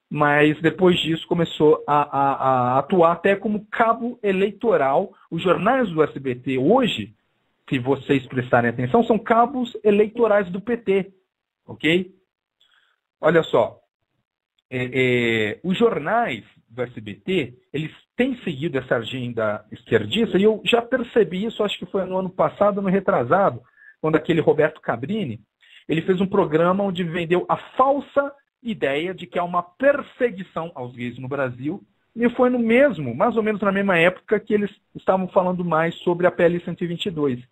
mas depois disso começou a atuar até como cabo eleitoral. Os jornais do SBT hoje, se vocês prestarem atenção, são cabos eleitorais do PT, ok? Olha só, os jornais do SBT, eles têm seguido essa agenda esquerdista, e eu já percebi isso, acho que foi no ano passado, no retrasado, quando aquele Roberto Cabrini, ele fez um programa onde vendeu a falsa ideia de que há uma perseguição aos gays no Brasil, e foi no mesmo, mais ou menos na mesma época, que eles estavam falando mais sobre a PL 122.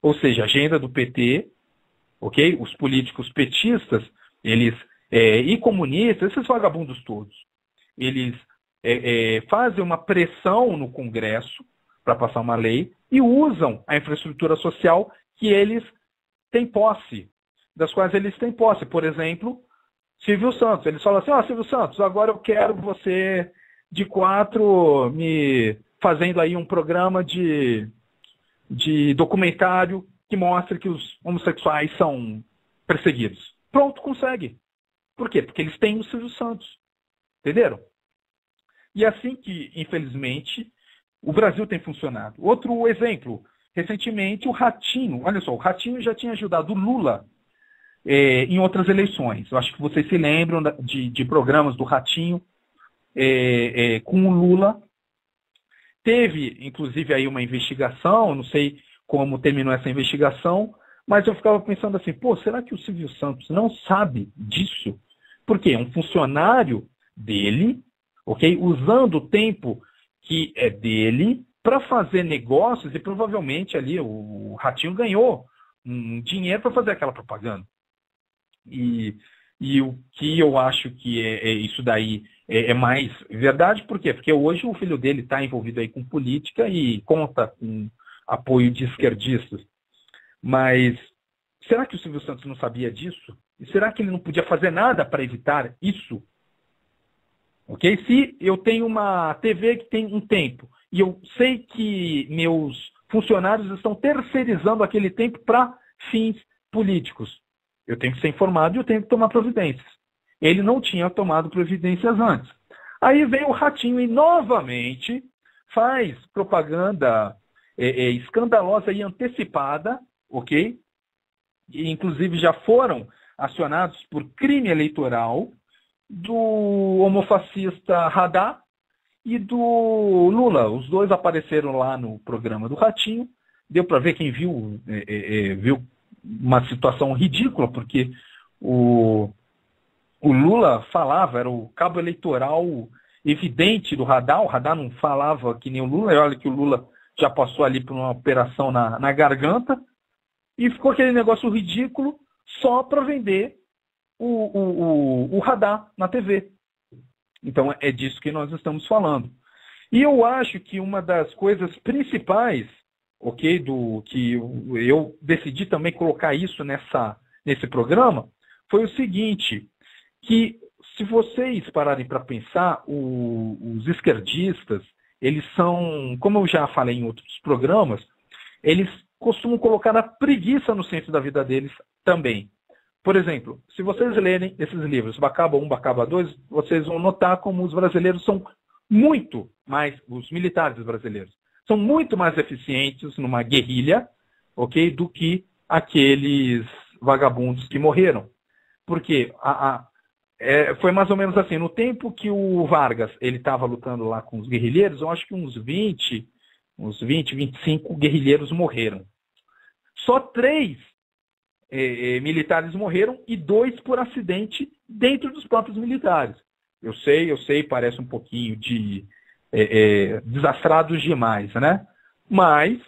Ou seja, a agenda do PT, ok? Os políticos petistas, eles e comunistas, esses vagabundos todos, eles fazem uma pressão no Congresso para passar uma lei e usam a infraestrutura social que eles têm posse, das quais eles têm posse. Por exemplo, Silvio Santos. Eles falam assim, Silvio Santos, agora eu quero você de 4 me fazendo aí um programa de documentário que mostre que os homossexuais são perseguidos. Pronto, consegue. Por quê? Porque eles têm o Silvio Santos. Entenderam? E é assim que, infelizmente, o Brasil tem funcionado. Outro exemplo, recentemente o Ratinho. Olha só, o Ratinho já tinha ajudado o Lula em outras eleições. Eu acho que vocês se lembram de programas do Ratinho com o Lula. Teve, inclusive, aí uma investigação, não sei como terminou essa investigação, mas eu ficava pensando assim, será que o Silvio Santos não sabe disso? Por quê? Um funcionário dele, ok? Usando o tempo que é dele para fazer negócios, e provavelmente ali o Ratinho ganhou um dinheiro para fazer aquela propaganda. E o que eu acho que isso daí é mais verdade, por quê? Porque hoje o filho dele está envolvido aí com política e conta com apoio de esquerdistas. Mas será que o Silvio Santos não sabia disso? E será que ele não podia fazer nada para evitar isso? Ok? Se eu tenho uma TV que tem um tempo e eu sei que meus funcionários estão terceirizando aquele tempo para fins políticos, eu tenho que ser informado e eu tenho que tomar providências. Ele não tinha tomado providências antes. Aí vem o Ratinho e novamente faz propaganda escandalosa e antecipada, ok? E, inclusive já foram acionados por crime eleitoral do homofascista Haddad e do Lula. Os dois apareceram lá no programa do Ratinho. Deu para ver, quem viu, viu uma situação ridícula, porque o Lula falava, era o cabo eleitoral evidente do Haddad. O Haddad não falava que nem o Lula, e olha que o Lula já passou ali por uma operação na garganta, e ficou aquele negócio ridículo só para vender o Haddad na TV. Então é disso que nós estamos falando. E eu acho que uma das coisas principais, ok, que eu decidi também colocar isso nesse programa, foi o seguinte, que se vocês pararem para pensar, os esquerdistas, eles são, como eu já falei em outros programas, eles costumam colocar a preguiça no centro da vida deles também. Por exemplo, se vocês lerem esses livros, Bacaba 1, Bacaba 2, vocês vão notar como os brasileiros são muito mais, os militares brasileiros, são muito mais eficientes numa guerrilha, ok, do que aqueles vagabundos que morreram. Porque foi mais ou menos assim, no tempo que o Vargas ele estava lutando lá com os guerrilheiros, eu acho que uns 20, 25 guerrilheiros morreram. Só 3 militares morreram e 2 por acidente dentro dos próprios militares. Eu sei, parece um pouquinho de desastrados demais, né? Mas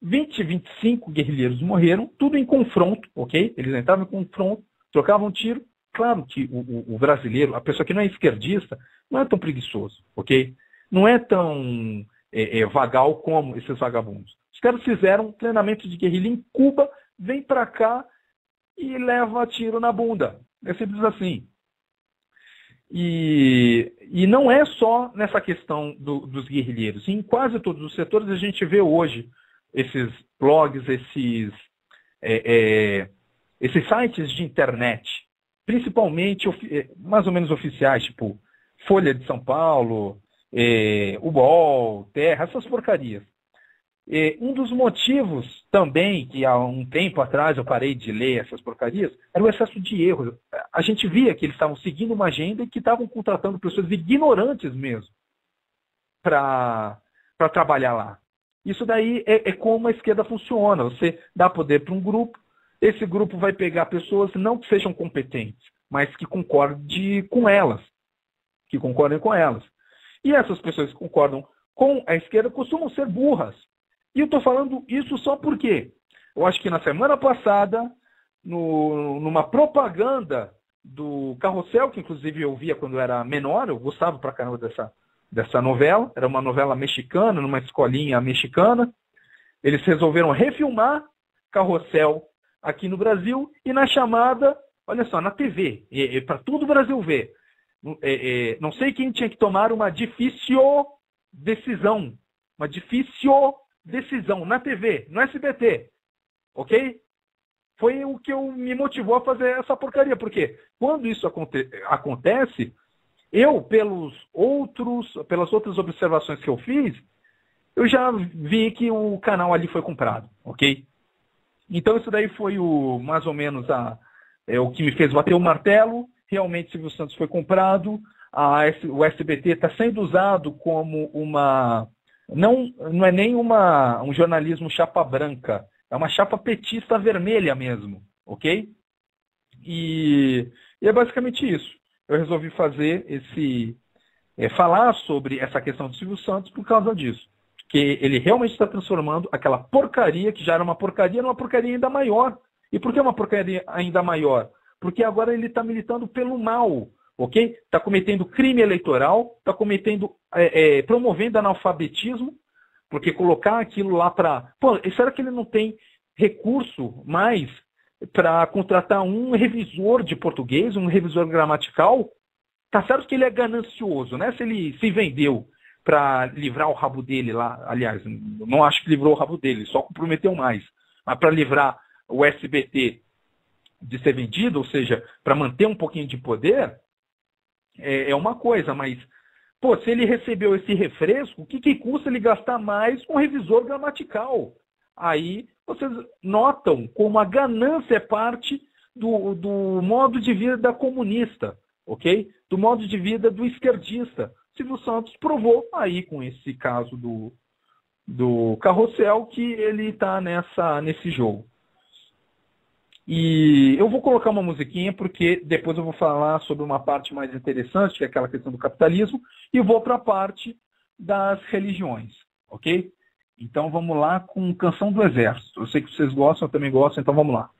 25 guerrilheiros morreram, tudo em confronto, ok? Eles entravam em confronto, trocavam tiro. Claro que o brasileiro, a pessoa que não é esquerdista, não é tão preguiçoso, ok? Não é tão vagal como esses vagabundos. Os caras fizeram um treinamento de guerrilha em Cuba, vem para cá e leva tiro na bunda. É simples assim. E não é só nessa questão dos guerrilheiros. Em quase todos os setores a gente vê hoje esses blogs, esses sites de internet, principalmente mais ou menos oficiais, tipo Folha de São Paulo, o UOL, Terra, essas porcarias. Um dos motivos também, que há um tempo atrás eu parei de ler essas porcarias, era o excesso de erros. A gente via que eles estavam seguindo uma agenda e que estavam contratando pessoas ignorantes mesmo para trabalhar lá. Isso daí é como a esquerda funciona. Você dá poder para um grupo, esse grupo vai pegar pessoas não que sejam competentes, mas que concordem com elas. E essas pessoas que concordam com a esquerda costumam ser burras. E eu estou falando isso só porque eu acho que na semana passada, numa propaganda do Carrossel, que inclusive eu via quando eu era menor, eu gostava pra caramba dessa novela, era uma novela mexicana, numa escolinha mexicana. Eles resolveram refilmar Carrossel aqui no Brasil e na chamada, olha só, na TV, para todo o Brasil ver. Não sei quem tinha que tomar uma difícil decisão na TV, no SBT, ok? Foi o que me motivou a fazer essa porcaria, porque quando isso acontece, eu, pelas outras observações que eu fiz, eu já vi que o canal ali foi comprado, ok? Então isso daí foi mais ou menos o que me fez bater o martelo. Realmente Silvio Santos foi comprado, o SBT está sendo usado como não é nem um jornalismo chapa branca, é uma chapa petista vermelha mesmo, ok? E é basicamente isso. Eu resolvi fazer falar sobre essa questão do Silvio Santos por causa disso. Que ele realmente está transformando aquela porcaria, que já era uma porcaria, numa porcaria ainda maior. E por que uma porcaria ainda maior? Porque agora ele está militando pelo mal, ok? Está cometendo crime eleitoral, está promovendo analfabetismo, porque colocar aquilo lá para... Pô, será que ele não tem recurso mais para contratar um revisor de português, um revisor gramatical? Tá certo que ele é ganancioso, né? Se ele se vendeu para livrar o rabo dele lá, aliás, não acho que livrou o rabo dele, só comprometeu mais, mas para livrar o SBT de ser vendido, ou seja, para manter um pouquinho de poder, é uma coisa, mas, pô, se ele recebeu esse refresco, o que custa ele gastar mais com revisor gramatical? Aí vocês notam como a ganância é parte do modo de vida comunista, ok? Do modo de vida do esquerdista. Silvio Santos provou aí com esse caso do Carrossel que ele está nesse jogo. E eu vou colocar uma musiquinha porque depois eu vou falar sobre uma parte mais interessante, que é aquela questão do capitalismo, e vou para a parte das religiões, ok? Então vamos lá com Canção do Exército. Eu sei que vocês gostam, eu também gosto, então vamos lá.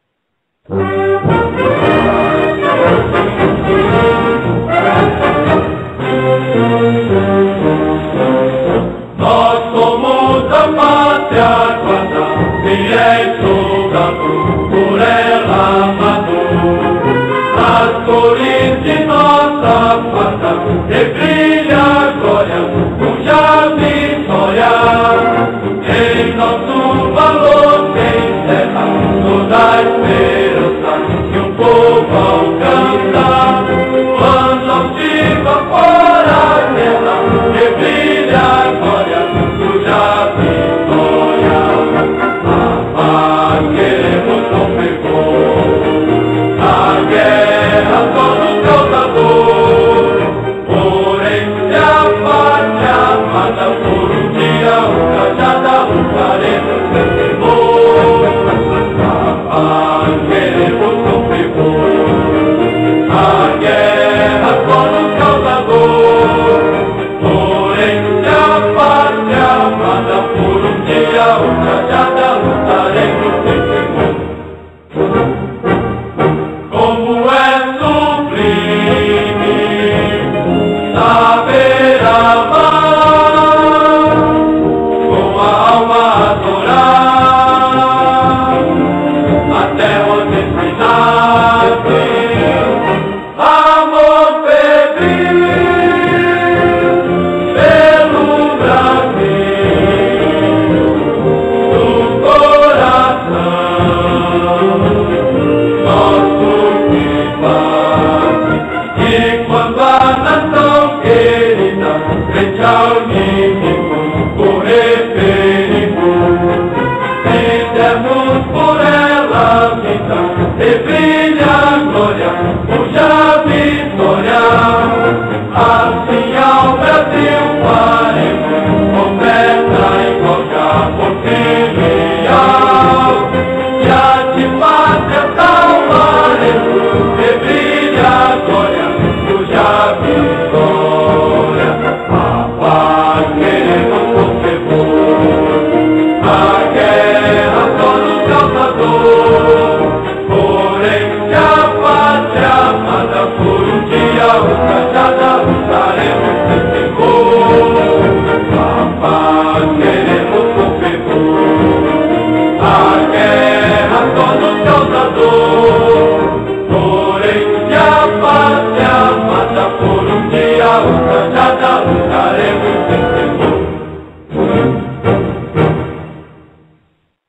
Nós somos a pátria guarda, fiéis soldados, por ela amado. As cores de nossa farda, rebrilha a glória, cuja vitória. Em nosso valor tem terra, toda a esperança que um povo alcança. Quando altiva fora a guerra, rebrilha a glória, cuja vitória. A paz queremos com fervor, a guerra só nos causa dor. Porém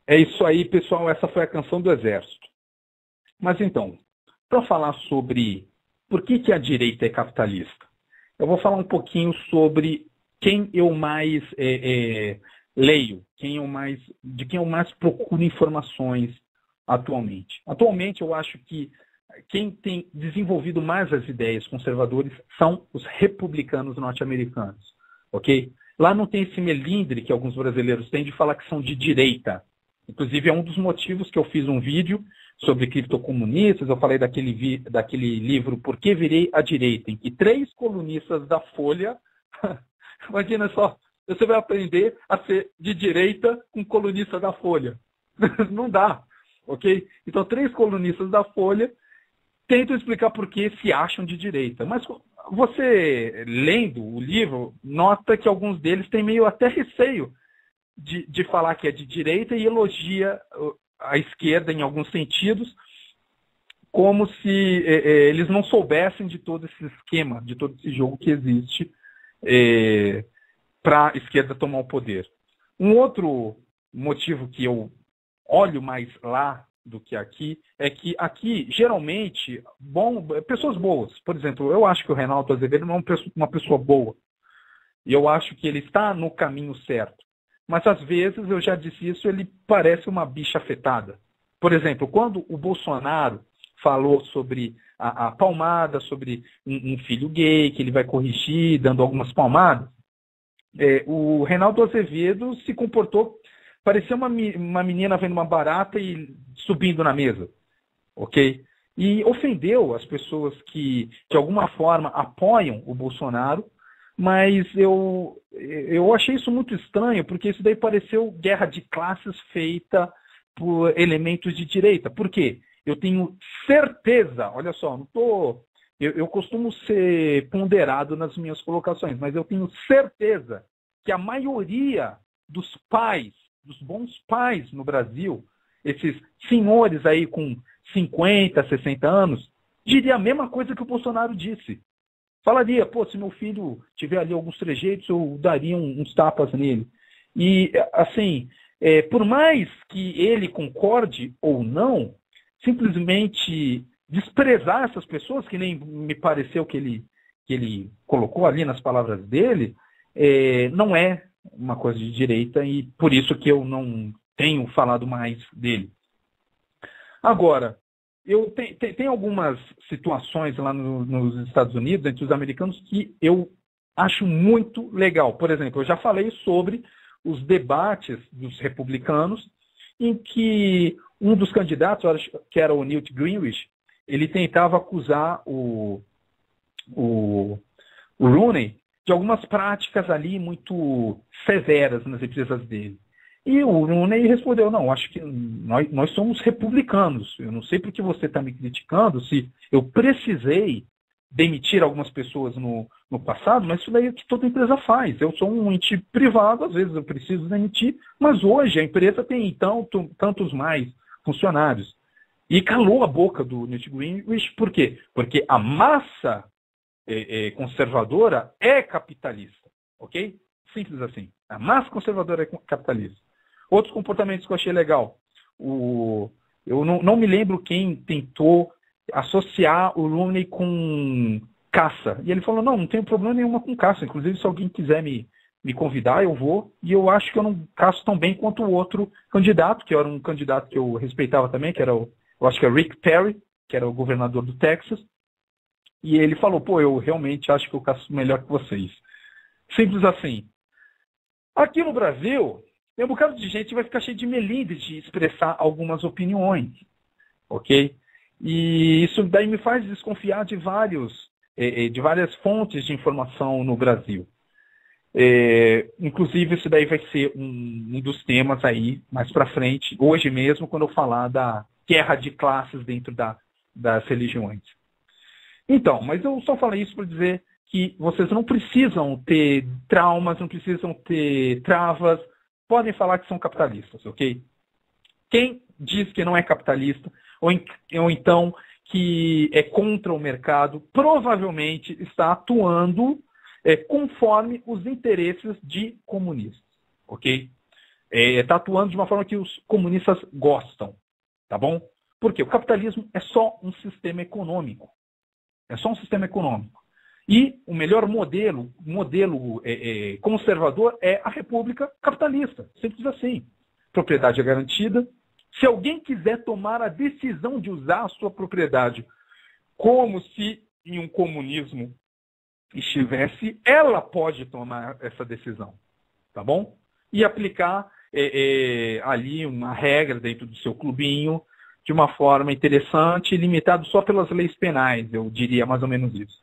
É isso aí, pessoal. Essa foi a canção do Exército. Mas então, para falar sobre por que a direita é capitalista, eu vou falar um pouquinho sobre quem eu mais leio, de quem eu mais procuro informações atualmente. Atualmente, eu acho que quem tem desenvolvido mais as ideias conservadoras são os republicanos norte-americanos, ok? Lá não tem esse melindre que alguns brasileiros têm de falar que são de direita. Inclusive, é um dos motivos que eu fiz um vídeo sobre criptocomunistas. Eu falei daquele livro Por que Virei à Direita, em que 3 colunistas da Folha, imagina só, você vai aprender a ser de direita com colunista da Folha. Não dá, ok? Então, 3 colunistas da Folha tentam explicar por que se acham de direita. Mas você, lendo o livro, nota que alguns deles têm meio até receio de falar que é de direita e elogia a esquerda em alguns sentidos, como se eles não soubessem de todo esse esquema, de todo esse jogo que existe para a esquerda tomar o poder. Um outro motivo que eu olho mais lá do que aqui é que aqui, geralmente, pessoas boas. Por exemplo, eu acho que o Reinaldo Azevedo não é uma pessoa boa. E eu acho que ele está no caminho certo. Mas, às vezes, eu já disse isso, ele parece uma bicha afetada. Por exemplo, quando o Bolsonaro falou sobre a palmada, sobre um filho gay, que ele vai corrigir, dando algumas palmadas, o Reinaldo Azevedo se comportou, parecia uma menina vendo uma barata e subindo na mesa, ok? E ofendeu as pessoas que, de alguma forma, apoiam o Bolsonaro. Mas eu achei isso muito estranho, porque isso daí pareceu guerra de classes feita por elementos de direita. Por quê? Eu tenho certeza, olha só, eu costumo ser ponderado nas minhas colocações, mas eu tenho certeza que a maioria dos pais, dos bons pais no Brasil, esses senhores aí com 50, 60 anos, diria a mesma coisa que o Bolsonaro disse. Falaria, pô, se meu filho tiver ali alguns trejeitos, eu daria uns tapas nele. E, assim, por mais que ele concorde ou não, simplesmente desprezar essas pessoas, que nem me pareceu que ele colocou ali nas palavras dele, não é uma coisa de direita, e por isso que eu não tenho falado mais dele. Agora, tem algumas situações lá nos Estados Unidos, entre os americanos, que eu acho muito legal. Por exemplo, eu já falei sobre os debates dos republicanos, em que um dos candidatos, que era o Newt Gingrich, ele tentava acusar o Rooney de algumas práticas ali muito severas nas empresas dele. E o Rooney respondeu, não, acho que nós somos republicanos. Eu não sei por que você está me criticando, se eu precisei demitir algumas pessoas no passado, mas isso daí é o que toda empresa faz. Eu sou um ente privado, às vezes eu preciso demitir, mas hoje a empresa tem, então, tantos mais funcionários. E calou a boca do Newt Gingrich, por quê? Porque a massa conservadora é capitalista, ok? Simples assim. A massa conservadora é capitalista. Outros comportamentos que eu achei legal. Eu não me lembro quem tentou associar o Rooney com caça. E ele falou, não tenho problema nenhum com caça. Inclusive, se alguém quiser me convidar, eu vou. E eu acho que eu não caço tão bem quanto o outro candidato, que era um candidato que eu respeitava também, que era eu acho que é Rick Perry, que era o governador do Texas. E ele falou, eu realmente acho que eu caço melhor que vocês. Simples assim. Aqui no Brasil, tem um bocado de gente que vai ficar cheio de melindre de expressar algumas opiniões, ok? E isso daí me faz desconfiar de várias fontes de informação no Brasil. Inclusive, isso daí vai ser um dos temas aí mais para frente, hoje mesmo, quando eu falar da guerra de classes dentro das religiões. Então, mas eu só falei isso para dizer que vocês não precisam ter traumas, não precisam ter travas, podem falar que são capitalistas, ok? Quem diz que não é capitalista, ou então que é contra o mercado, provavelmente está atuando conforme os interesses de comunistas, ok? está atuando de uma forma que os comunistas gostam, tá bom? Por quê? O capitalismo é só um sistema econômico. É só um sistema econômico. E o melhor modelo conservador é a república capitalista. Simples assim. Propriedade é garantida. Se alguém quiser tomar a decisão de usar a sua propriedade como se em um comunismo estivesse, ela pode tomar essa decisão, tá bom? E aplicar ali uma regra dentro do seu clubinho de uma forma interessante, limitado só pelas leis penais, eu diria mais ou menos isso.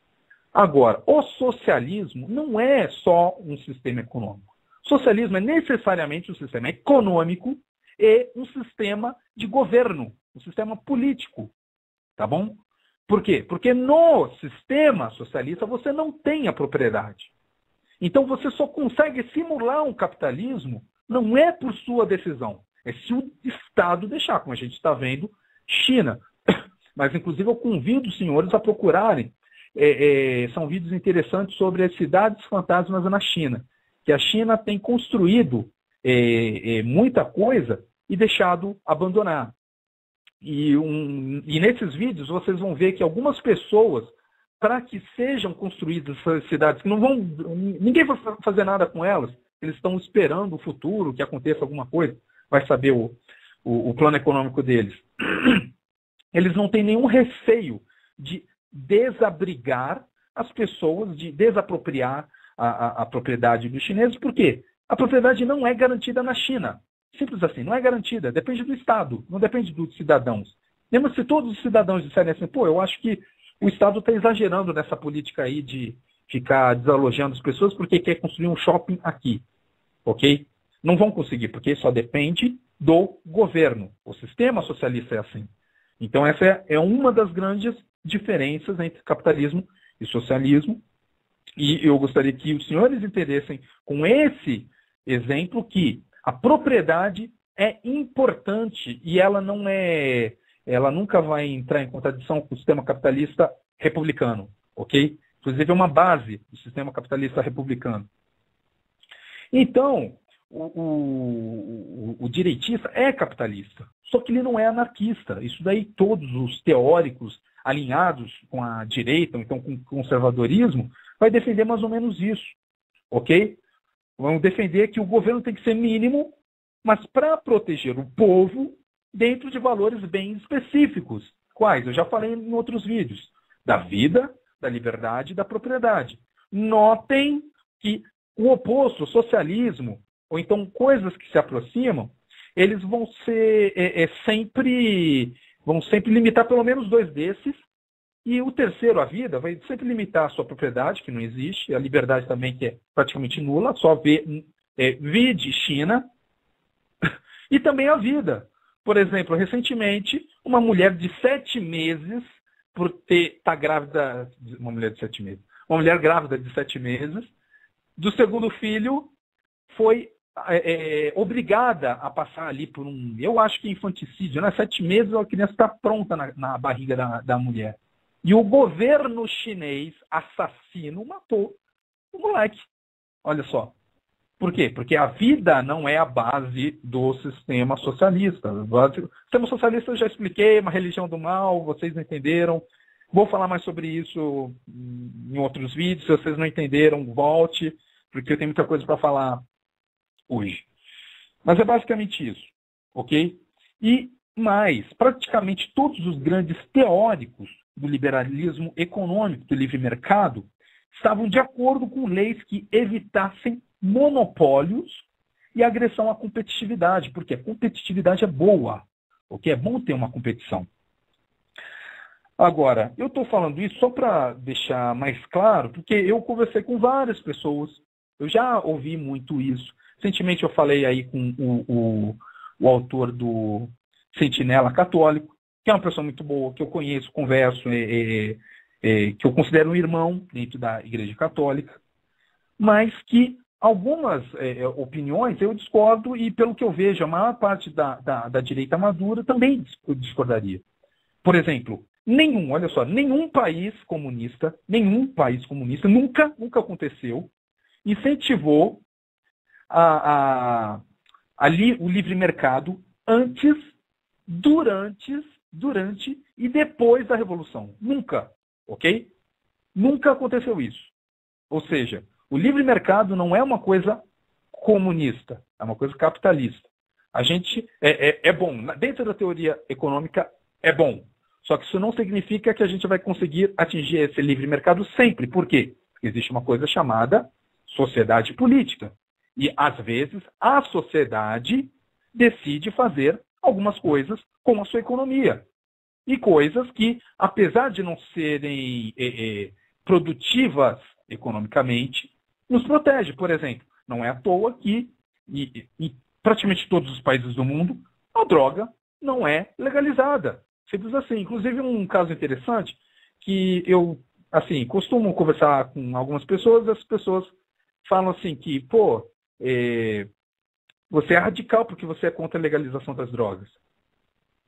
Agora, o socialismo não é só um sistema econômico. O socialismo é necessariamente um sistema econômico e um sistema de governo, um sistema político, tá bom? Por quê? Porque no sistema socialista você não tem a propriedade. Então você só consegue simular um capitalismo, não é por sua decisão, é se o Estado deixar, como a gente está vendo, China. Mas inclusive eu convido os senhores a procurarem, são vídeos interessantes sobre as cidades fantasmas na China, que a China tem construído muita coisa e deixado abandonar. E nesses vídeos vocês vão ver que algumas pessoas, para que sejam construídas essas cidades, que ninguém vai fazer nada com elas, eles estão esperando o futuro, que aconteça alguma coisa, vai saber o plano econômico deles. Eles não têm nenhum receio de desabrigar as pessoas, de desapropriar a propriedade dos chineses. Por quê? A propriedade não é garantida na China. Simples assim, não é garantida. Depende do Estado, não depende dos cidadãos. Mesmo se todos os cidadãos disserem assim, eu acho que o Estado está exagerando nessa política aí de ficar desalojando as pessoas porque quer construir um shopping aqui. Ok? Não vão conseguir, porque só depende do governo. O sistema socialista é assim. Então essa é uma das grandes diferenças entre capitalismo e socialismo. E eu gostaria que os senhores entendessem com esse exemplo que a propriedade é importante e ela nunca vai entrar em contradição com o sistema capitalista republicano, ok? Inclusive é uma base do sistema capitalista republicano. Então, o direitista é capitalista, só que ele não é anarquista. Isso daí todos os teóricos alinhados com a direita, ou então com o conservadorismo, vai defender mais ou menos isso, ok? Vão defender que o governo tem que ser mínimo, mas para proteger o povo dentro de valores bem específicos. Quais? Eu já falei em outros vídeos. Da vida, da liberdade e da propriedade. Notem que o oposto, o socialismo, ou então coisas que se aproximam, eles vão ser vão sempre limitar pelo menos dois desses, e o terceiro, a vida, vai sempre limitar a sua propriedade, que não existe, a liberdade também, que é praticamente nula, só vide China, e também a vida. Por exemplo, recentemente, uma mulher de 7 meses, por estar grávida, uma mulher grávida de 7 meses, do segundo filho, foi obrigada a passar ali por eu acho que infanticídio, né? 7 meses a criança está pronta na barriga da mulher. E o governo chinês, assassino, matou o moleque. Olha só. Por quê? Porque a vida não é a base do sistema socialista. O sistema socialista eu já expliquei, uma religião do mal, vocês não entenderam. Vou falar mais sobre isso em outros vídeos. Se vocês não entenderam, volte, porque eu tenho muita coisa para falar hoje. Mas é basicamente isso, ok? E mais, praticamente todos os grandes teóricos do liberalismo econômico, do livre mercado, estavam de acordo com leis que evitassem monopólios e agressão à competitividade, porque a competitividade é boa, ok? É bom ter uma competição. Agora, eu estou falando isso só para deixar mais claro, porque eu conversei com várias pessoas, eu já ouvi muito isso. Recentemente eu falei aí com o autor do Sentinela Católico, que é uma pessoa muito boa, que eu conheço, converso, que eu considero um irmão dentro da Igreja Católica, mas que algumas opiniões eu discordo e, pelo que eu vejo, a maior parte da direita madura também eu discordaria. Por exemplo, nenhum país comunista nunca aconteceu, incentivou a ali o livre mercado antes, durante e depois da Revolução. Nunca, ok? Nunca aconteceu isso. Ou seja, o livre mercado não é uma coisa comunista, é uma coisa capitalista. A gente é bom. Dentro da teoria econômica é bom. Só que isso não significa que a gente vai conseguir atingir esse livre mercado sempre. Por quê? Porque existe uma coisa chamada sociedade política. E, às vezes, a sociedade decide fazer algumas coisas com a sua economia. E coisas que, apesar de não serem produtivas economicamente, nos protege. Por exemplo, não é à toa que, em praticamente todos os países do mundo, a droga não é legalizada. Simples assim. Inclusive, um caso interessante que eu, assim, costumo conversar com algumas pessoas, as pessoas falam assim que, pô, você é radical porque você é contra a legalização das drogas.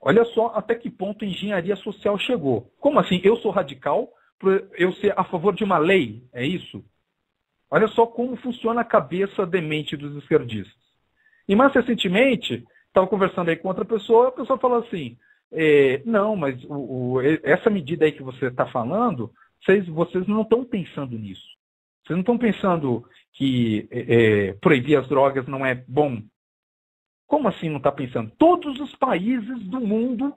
Olha só até que ponto a engenharia social chegou. Como assim? Eu sou radical por eu ser a favor de uma lei? É isso? Olha só como funciona a cabeça demente dos esquerdistas. E mais recentemente, estava conversando aí com outra pessoa, a pessoa falou assim, não, mas essa medida aí que você está falando, vocês não estão pensando nisso. Vocês não estão pensando que proibir as drogas não é bom. Como assim não está pensando? Todos os países do mundo,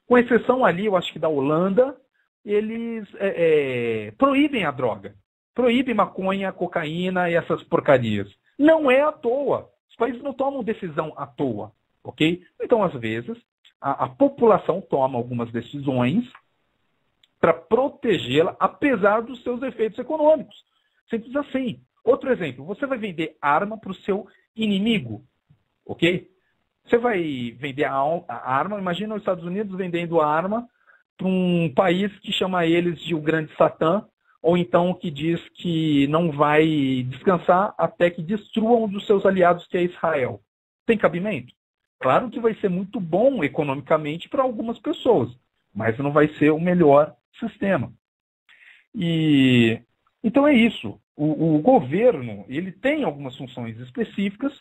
com exceção ali, eu acho que da Holanda, eles proíbem a droga. Proíbem maconha, cocaína e essas porcarias. Não é à toa. Os países não tomam decisão à toa. Ok? Então, às vezes, a população toma algumas decisões para protegê-la, apesar dos seus efeitos econômicos. Simples assim. Outro exemplo, você vai vender arma para o seu inimigo. Ok? Você vai vender a arma, imagina os Estados Unidos vendendo a arma para um país que chama eles de o grande Satã, ou então que diz que não vai descansar até que destrua um dos seus aliados, que é Israel. Tem cabimento? Claro que vai ser muito bom economicamente para algumas pessoas, mas não vai ser o melhor sistema. E então é isso. O governo ele tem algumas funções específicas,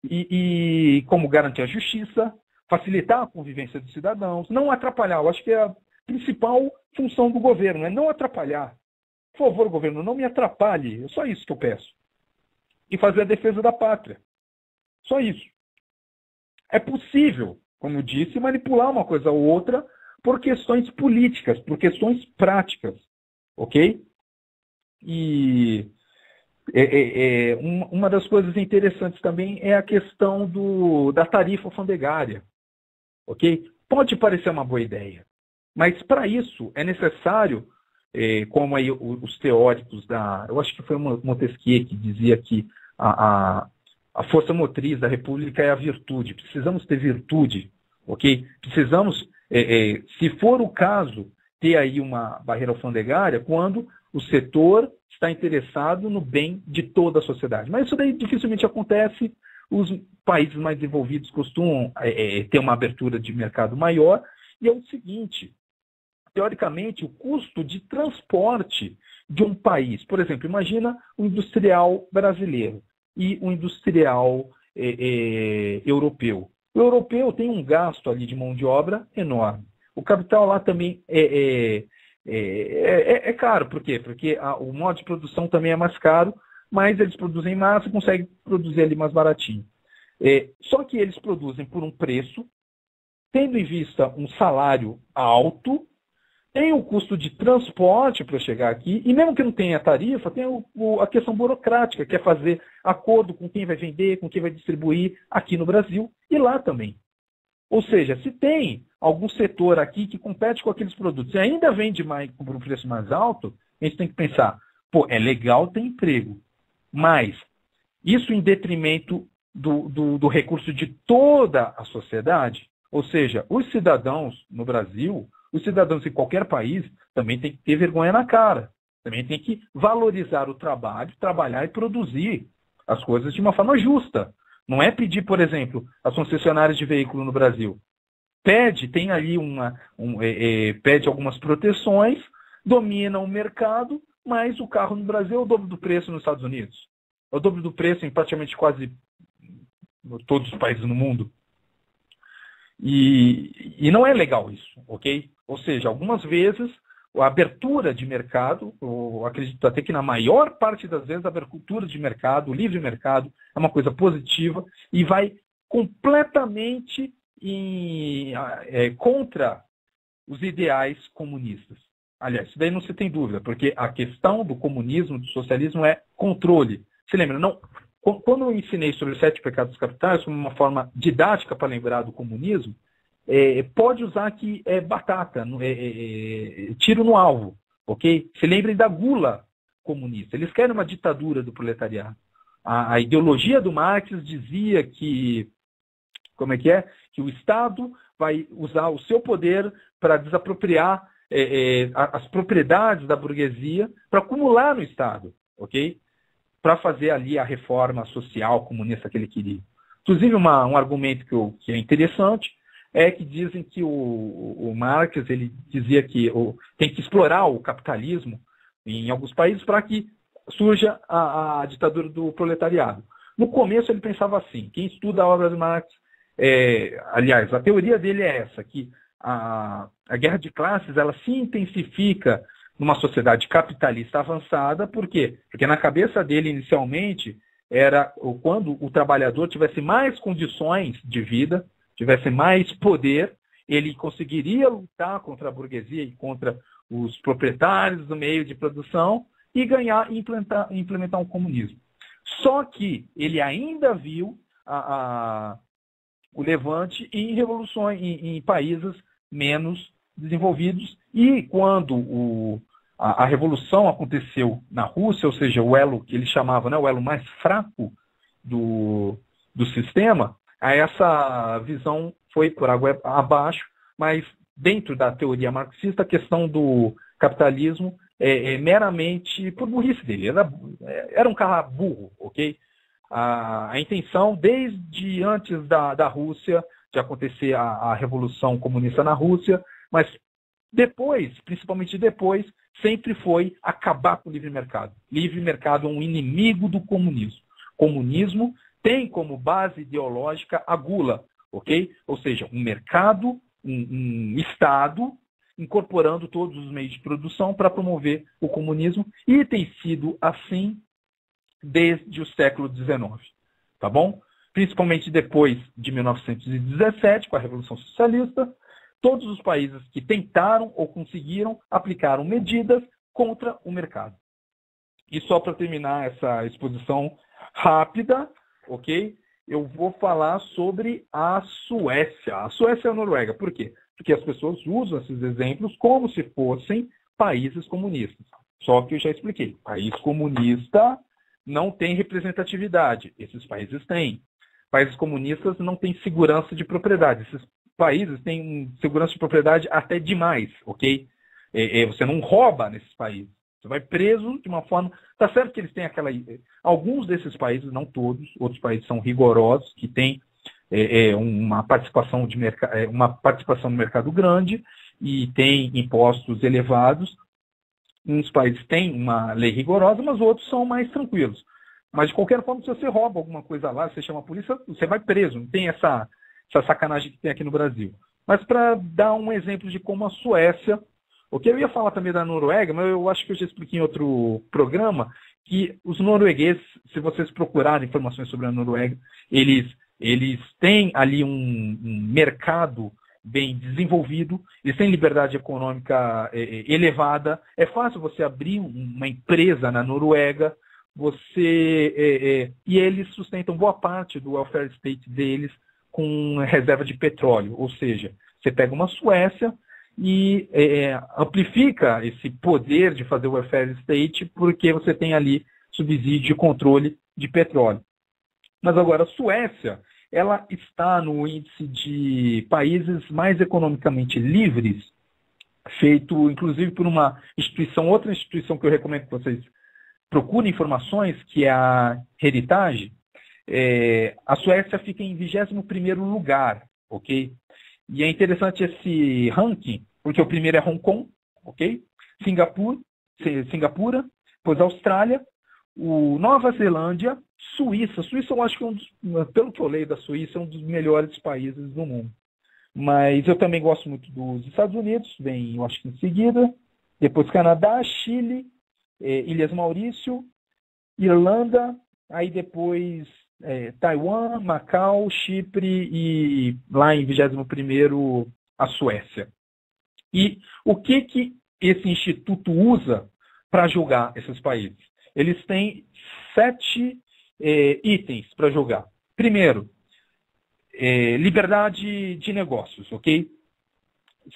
e como garantir a justiça, facilitar a convivência dos cidadãos, não atrapalhar. Eu acho que é a principal função do governo, é não atrapalhar. Por favor, governo, não me atrapalhe. É só isso que eu peço. E fazer a defesa da pátria. Só isso. É possível, como eu disse, manipular uma coisa ou outra por questões políticas, por questões práticas. Ok? E uma das coisas interessantes também é a questão da tarifa alfandegária. Ok? Pode parecer uma boa ideia, mas para isso é necessário, como aí os teóricos eu acho que foi Montesquieu que dizia que a força motriz da república é a virtude. Precisamos ter virtude, ok? Precisamos, se for o caso, ter aí uma barreira alfandegária quando o setor está interessado no bem de toda a sociedade. Mas isso daí dificilmente acontece. Os países mais desenvolvidos costumam ter uma abertura de mercado maior. E é o seguinte, teoricamente, o custo de transporte de um país, por exemplo, imagina um industrial brasileiro e um industrial europeu. O europeu tem um gasto ali de mão de obra enorme. O capital lá também é caro. Por quê? Porque o modo de produção também é mais caro, mas eles produzem massa e conseguem produzir ali mais baratinho. Só que eles produzem por um preço, tendo em vista um salário alto, tem o custo de transporte para chegar aqui, e mesmo que não tenha tarifa, tem a questão burocrática, que é fazer acordo com quem vai vender, com quem vai distribuir aqui no Brasil e lá também. Ou seja, se tem algum setor aqui que compete com aqueles produtos e ainda vende mais por um preço mais alto, a gente tem que pensar, é legal ter emprego, mas isso em detrimento do recurso de toda a sociedade. Ou seja, os cidadãos no Brasil, os cidadãos em qualquer país, também tem que ter vergonha na cara. Também tem que valorizar o trabalho, trabalhar e produzir as coisas de uma forma justa. Não é pedir, por exemplo, as concessionárias de veículo no Brasil. Tem ali pede algumas proteções, domina o mercado, mas o carro no Brasil é o dobro do preço nos Estados Unidos. É o dobro do preço em praticamente quase todos os países no mundo. E não é legal isso, ok? Ou seja, algumas vezes a abertura de mercado, eu acredito até que na maior parte das vezes a abertura de mercado, o livre mercado, é uma coisa positiva e vai completamente contra os ideais comunistas. Aliás, isso daí não se tem dúvida, porque a questão do comunismo, do socialismo é controle. Se lembra? Não, quando eu ensinei sobre os 7 pecados capitais, como uma forma didática para lembrar do comunismo, pode usar que é batata, tiro no alvo, ok? Se lembrem da gula comunista. Eles querem uma ditadura do proletariado. A ideologia do Marx dizia que, que o Estado vai usar o seu poder para desapropriar as propriedades da burguesia para acumular no Estado, ok? Para fazer ali a reforma social comunista que ele queria. Inclusive, um argumento que é interessante é que dizem que o Marx ele dizia que tem que explorar o capitalismo em alguns países para que surja a ditadura do proletariado. No começo ele pensava assim, quem estuda a obra de Marx, aliás, a teoria dele é essa, que a guerra de classes ela se intensifica numa sociedade capitalista avançada. Por quê? Porque na cabeça dele, inicialmente, era quando o trabalhador tivesse mais condições de vida, tivesse mais poder, ele conseguiria lutar contra a burguesia e contra os proprietários do meio de produção e ganhar e implementar um comunismo. Só que ele ainda viu o levante em revoluções, em países menos desenvolvidos, e quando a revolução aconteceu na Rússia, ou seja, o elo que ele chamava, né, o elo mais fraco do sistema, essa visão foi por água abaixo, mas dentro da teoria marxista, a questão do capitalismo é meramente por burrice dele. Era um cara burro, ok? A intenção, desde antes da Rússia, de acontecer a Revolução Comunista na Rússia, mas depois, principalmente depois, sempre foi acabar com o livre mercado. Livre mercado é um inimigo do comunismo. Comunismo tem como base ideológica a gula, ok? Ou seja, um mercado, um Estado, incorporando todos os meios de produção para promover o comunismo, e tem sido assim desde o século XIX, tá bom? Principalmente depois de 1917, com a Revolução Socialista, todos os países que tentaram ou conseguiram aplicaram medidas contra o mercado. E só para terminar essa exposição rápida, ok? Eu vou falar sobre a Suécia. A Suécia e a Noruega. Por quê? Porque as pessoas usam esses exemplos como se fossem países comunistas. Só que eu já expliquei. País comunista não tem representatividade. Esses países têm. Países comunistas não têm segurança de propriedade. Esses países têm segurança de propriedade até demais, ok? Você não rouba nesses países. Você vai preso de uma forma... Tá certo que eles têm alguns desses países, não todos, outros países são rigorosos, que têm uma participação no mercado grande e têm impostos elevados. Uns países têm uma lei rigorosa, mas outros são mais tranquilos. Mas, de qualquer forma, se você rouba alguma coisa lá, você chama a polícia, você vai preso. Não tem essa sacanagem que tem aqui no Brasil. Mas para dar um exemplo de como a Suécia... Ok, eu ia falar também da Noruega, mas eu acho que eu já expliquei em outro programa que os noruegueses, se vocês procurarem informações sobre a Noruega, eles têm ali um mercado bem desenvolvido, eles têm liberdade econômica elevada, é fácil você abrir uma empresa na Noruega, e eles sustentam boa parte do welfare state deles com reserva de petróleo, ou seja, você pega uma Suécia e amplifica esse poder de fazer o welfare state porque você tem ali subsídio e controle de petróleo. Mas agora a Suécia, ela está no índice de países mais economicamente livres, feito inclusive por uma instituição, outra instituição que eu recomendo que vocês procurem informações, que é a Heritage. A Suécia fica em 21º lugar, ok? E é interessante esse ranking, porque o primeiro é Hong Kong, ok? Singapura, depois Austrália, Nova Zelândia, Suíça. Suíça eu acho que pelo que eu leio da Suíça, é um dos melhores países do mundo. Mas eu também gosto muito dos Estados Unidos, vem, eu acho que em seguida. Depois Canadá, Chile, Ilhas Maurício, Irlanda, aí depois Taiwan, Macau, Chipre e lá em 21º a Suécia. E o que esse instituto usa para julgar esses países? Eles têm 7 itens para julgar. Primeiro, liberdade de negócios, ok?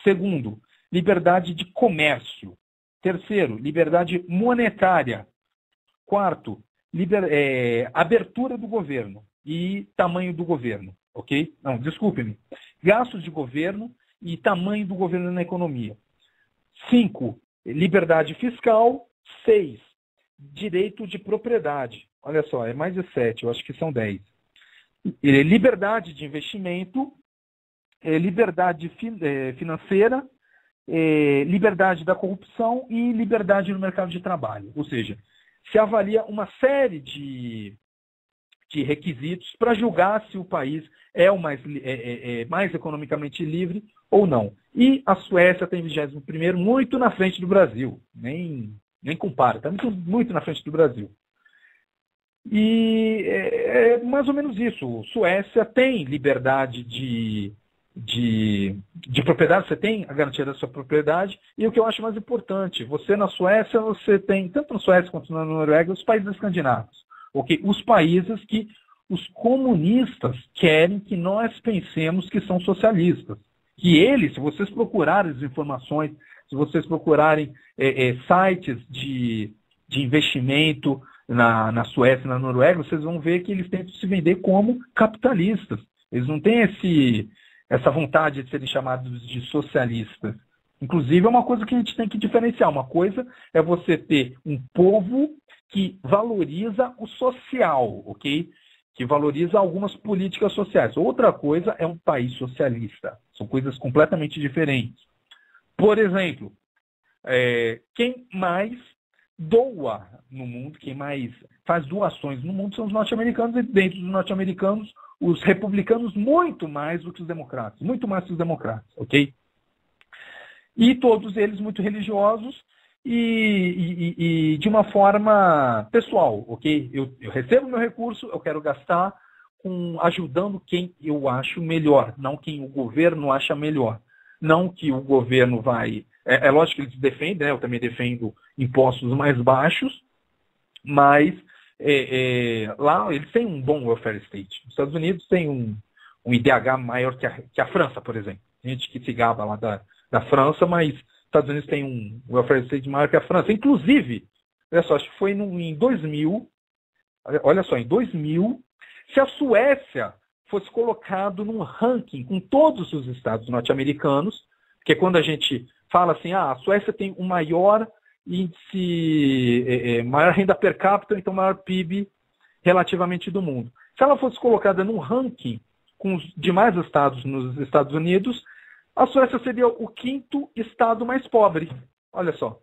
Segundo, liberdade de comércio. Terceiro, liberdade monetária. Quarto, abertura do governo e tamanho do governo, ok? Não, desculpe-me. Gastos de governo e tamanho do governo na economia. 5, liberdade fiscal. 6, direito de propriedade. Olha só, é mais de 7, eu acho que são 10. Liberdade de investimento, liberdade financeira, liberdade da corrupção e liberdade no mercado de trabalho. Ou seja, se avalia uma série de requisitos para julgar se o país é o mais economicamente livre ou não. E a Suécia tem 21º, muito na frente do Brasil. Nem compara, está muito na frente do Brasil. E é mais ou menos isso. Suécia tem liberdade de propriedade, você tem a garantia da sua propriedade, e o que eu acho mais importante, você na Suécia, você tem, tanto na Suécia quanto na Noruega, os países escandinavos, okay? Os países que os comunistas querem que nós pensemos que são socialistas. Que eles, se vocês procurarem as informações, se vocês procurarem sites de investimento na Suécia e na Noruega, vocês vão ver que eles tentam se vender como capitalistas. Eles não têm essa vontade de serem chamados de socialistas. Inclusive, é uma coisa que a gente tem que diferenciar. Uma coisa é você ter um povo que valoriza o social, ok? Que valoriza algumas políticas sociais. Outra coisa é um país socialista. São coisas completamente diferentes. Por exemplo, quem mais doa no mundo, quem mais faz doações no mundo são os norte-americanos, e dentro dos norte-americanos, os republicanos muito mais do que os democratas, ok? E todos eles muito religiosos e de uma forma pessoal, ok? Eu recebo meu recurso, eu quero gastar ajudando quem eu acho melhor, não quem o governo acha melhor. Não que o governo vai... É lógico que eles defendem, né? Eu também defendo impostos mais baixos, mas lá eles têm um bom welfare state. Os Estados Unidos têm um IDH maior que a França, por exemplo. Tem gente que se gaba lá da França, mas os Estados Unidos têm um welfare state maior que a França. Inclusive, olha só, acho que foi em 2000, olha só, em 2000, se a Suécia fosse colocado num ranking com todos os estados norte-americanos, porque quando a gente fala assim, a Suécia tem o maior índice, maior renda per capita, então maior PIB relativamente do mundo. Se ela fosse colocada num ranking com os demais estados nos Estados Unidos, a Suécia seria o 5º estado mais pobre. Olha só.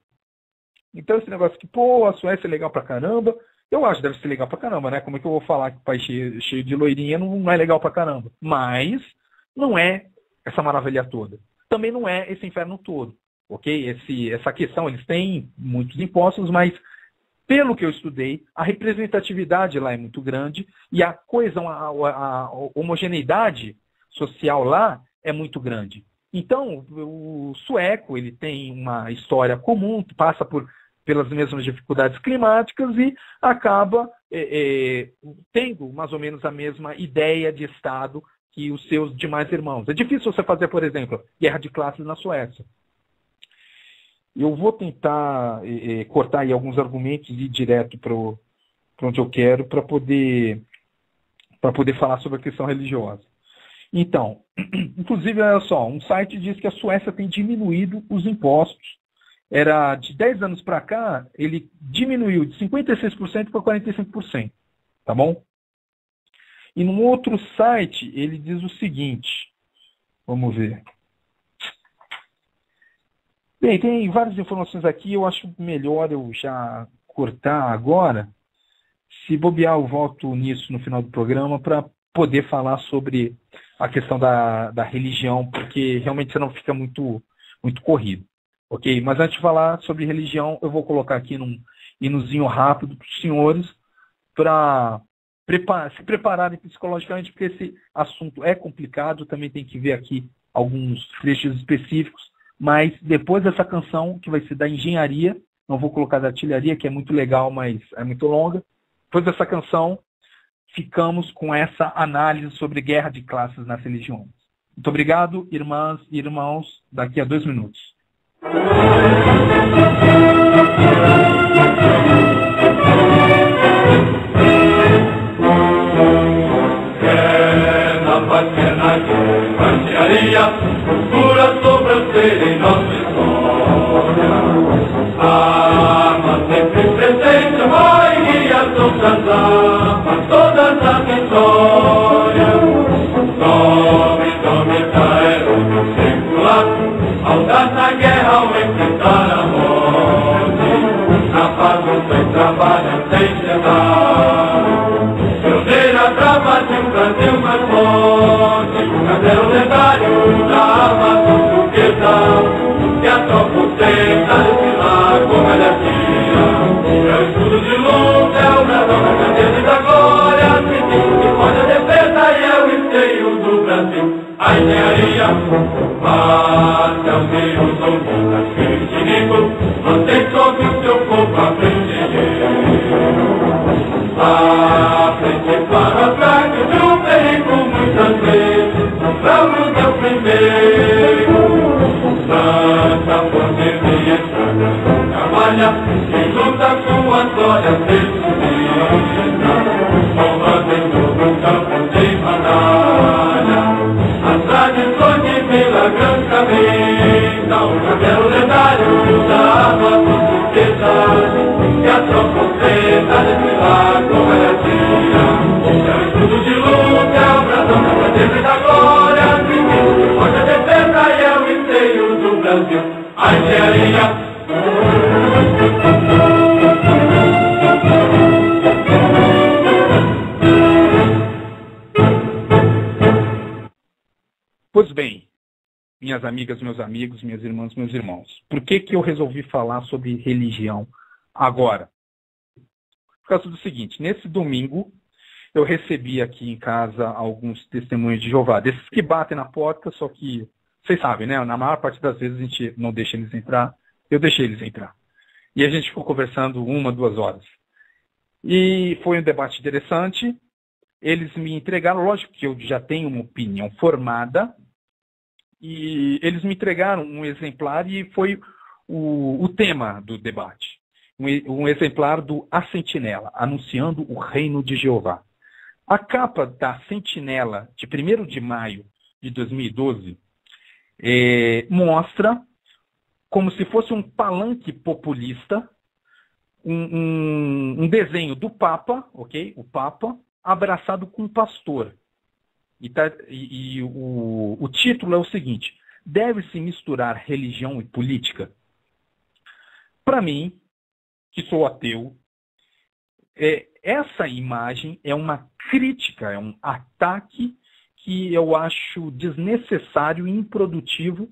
Então esse negócio que, a Suécia é legal pra caramba, eu acho que deve ser legal pra caramba, né? Como é que eu vou falar que o país cheio de loirinha não é legal pra caramba? Mas não é essa maravilha toda. Também não é esse inferno todo, ok? Essa questão, eles têm muitos impostos, mas pelo que eu estudei, a representatividade lá é muito grande e a coesão, a homogeneidade social lá é muito grande. Então, o sueco, ele tem uma história comum, passa pelas mesmas dificuldades climáticas e acaba tendo mais ou menos a mesma ideia de Estado que os seus demais irmãos. É difícil você fazer, por exemplo, guerra de classes na Suécia. Eu vou tentar cortar aí alguns argumentos e ir direto para onde eu quero para poder falar sobre a questão religiosa. Então, inclusive, olha só, um site diz que a Suécia tem diminuído os impostos. Era de 10 anos para cá, ele diminuiu de 56% para 45%. Tá bom? E num outro site, ele diz o seguinte. Vamos ver. Bem, tem várias informações aqui. Eu acho melhor eu já cortar agora. Se bobear, eu volto nisso no final do programa para poder falar sobre a questão da religião, porque realmente senão fica muito corrido. Ok? Mas antes de falar sobre religião, eu vou colocar aqui num hinozinho rápido para os senhores, para se prepararem psicologicamente, porque esse assunto é complicado, também tem que ver aqui alguns trechos específicos, mas depois dessa canção, que vai ser da engenharia, não vou colocar da artilharia, que é muito legal, mas é muito longa, depois dessa canção, ficamos com essa análise sobre guerra de classes nas religiões. Muito obrigado, irmãs e irmãos, daqui a 2 minutos. Costura sobrancelha em nossa história. Arma sempre presente, mãe, guia, são casadas, todas as vitórias. Nome da herói secular, audaz na guerra ao enfrentar a morte. Na paz você trabalha sem cessar. Pioneira brava de um Brasil mais forte, cadeiro lendário da arma portuguesa, que a tropa ostenta desfilar com melhoria. É o escudo de luta, é o brasão da grandeza e da glória, símbolo que pode a defesa e é o esteio do Brasil. A engenharia, mas é o Deus domina, filho de Nico, mantém sobre o seu corpo a frente. A frente para trás de um perigo muitas vezes, vamos ao primeiro. Santa pandemia trabalha e luta com as glórias destruídas, tomando em todo o campo de batalha as tradições de Vila Grande Caminho, o cabelo lendário da arma portuguesa, que a tropa ostenta desfilar com valentia. É o escudo de luta, é o brasão da grandeza e da glória, símbolo que pode a defesa e é o esteio do Brasil. A engenharia. Pois bem, minhas amigas, meus amigos, minhas irmãs, meus irmãos, por que eu resolvi falar sobre religião agora? Por causa do seguinte, nesse domingo eu recebi aqui em casa alguns testemunhos de Jeová, desses que batem na porta, só que, vocês sabem, né? Na maior parte das vezes a gente não deixa eles entrar, eu deixei eles entrar. E a gente ficou conversando 1, 2 horas. E foi um debate interessante. Eles me entregaram, lógico que eu já tenho uma opinião formada, e eles me entregaram um exemplar e foi o tema do debate. Um exemplar do A Sentinela, anunciando o reino de Jeová. A capa da Sentinela, de 1º de maio de 2012, mostra como se fosse um palanque populista, um desenho do Papa, ok? O Papa, abraçado com um pastor. O título é o seguinte: deve-se misturar religião e política? Para mim, que sou ateu, essa imagem é uma crítica, é um ataque que eu acho desnecessário e improdutivo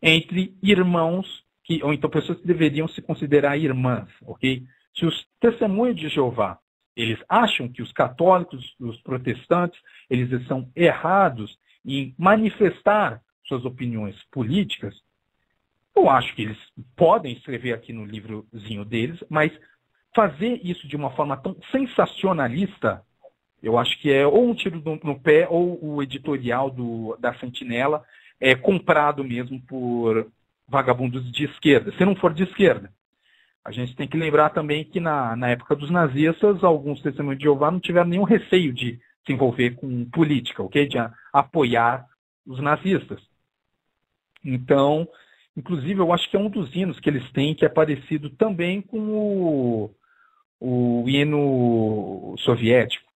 entre irmãos, ou então pessoas que deveriam se considerar irmãs, ok? Se os testemunhos de Jeová eles acham que os católicos, os protestantes, eles são errados em manifestar suas opiniões políticas, eu acho que eles podem escrever aqui no livrozinho deles, mas fazer isso de uma forma tão sensacionalista, eu acho que é ou um tiro no pé, ou o editorial da Sentinela é comprado mesmo por vagabundos de esquerda, se não for de esquerda. A gente tem que lembrar também que na época dos nazistas, alguns testemunhos de Jeová não tiveram nenhum receio de se envolver com política, ok? De apoiar os nazistas. Então, inclusive, eu acho que é um dos hinos que eles têm que é parecido também com o hino soviético.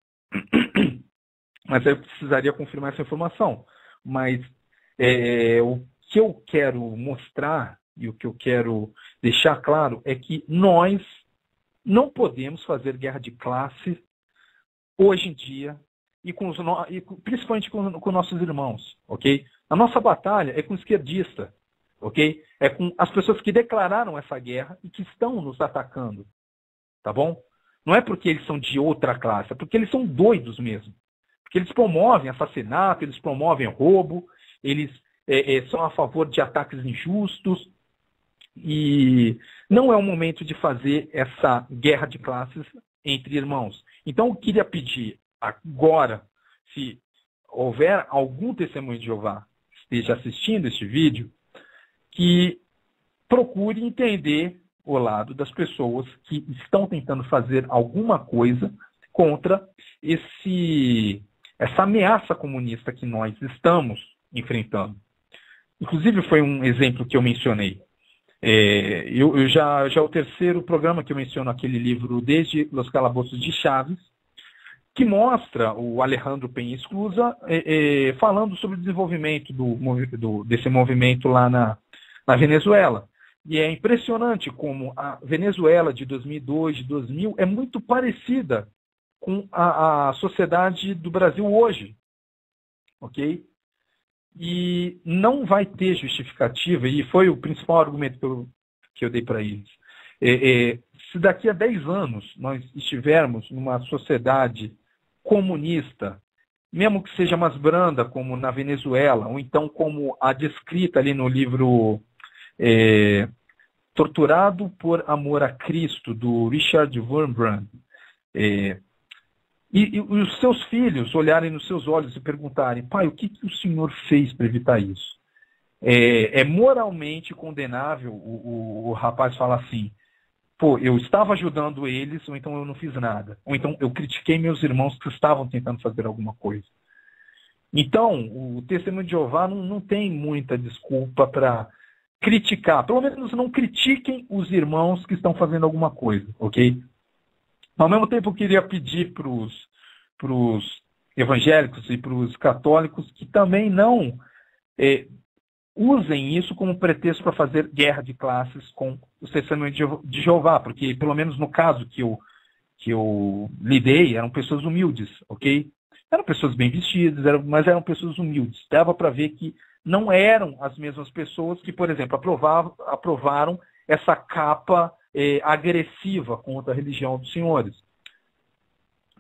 Mas aí eu precisaria confirmar essa informação. Mas o que eu quero mostrar e o que eu quero deixar claro é que nós não podemos fazer guerra de classe hoje em dia, e principalmente com nossos irmãos, ok? A nossa batalha é com o esquerdista, ok? É com as pessoas que declararam essa guerra e que estão nos atacando, tá bom? Não é porque eles são de outra classe, é porque eles são doidos mesmo. Porque eles promovem assassinato, eles promovem roubo, eles são a favor de ataques injustos, e não é o momento de fazer essa guerra de classes entre irmãos. Então, eu queria pedir agora, se houver algum testemunho de Jeová que esteja assistindo este vídeo, que procure entender o lado das pessoas que estão tentando fazer alguma coisa contra essa ameaça comunista que nós estamos enfrentando. Inclusive, foi um exemplo que eu mencionei. Já é o terceiro programa que eu menciono aquele livro, Desde os Calabouços de Chaves, que mostra o Alejandro Penha Esclusa falando sobre o desenvolvimento desse movimento lá na Venezuela. E é impressionante como a Venezuela de 2002, de 2000, é muito parecida com a sociedade do Brasil hoje. Ok? E não vai ter justificativa, e foi o principal argumento que eu dei para eles. Se daqui a 10 anos nós estivermos numa sociedade comunista, mesmo que seja mais branda, como na Venezuela, ou então como a descrita ali no livro Torturado por Amor a Cristo, do Richard Wurmbrand, e os seus filhos olharem nos seus olhos e perguntarem: pai, o que o senhor fez para evitar isso? É moralmente condenável o rapaz falar assim: pô, eu estava ajudando eles, ou então eu não fiz nada. Ou então eu critiquei meus irmãos que estavam tentando fazer alguma coisa. Então, o Testemunho de Jeová não tem muita desculpa para criticar. Pelo menos não critiquem os irmãos que estão fazendo alguma coisa, ok? Ao mesmo tempo, eu queria pedir para os evangélicos e para os católicos que também não usem isso como pretexto para fazer guerra de classes com o Testemunho de Jeová, porque, pelo menos no caso que eu lidei, eram pessoas humildes, ok? Eram pessoas bem vestidas, mas eram pessoas humildes. Dava para ver que não eram as mesmas pessoas que, por exemplo, aprovaram essa capa agressiva contra a religião dos senhores.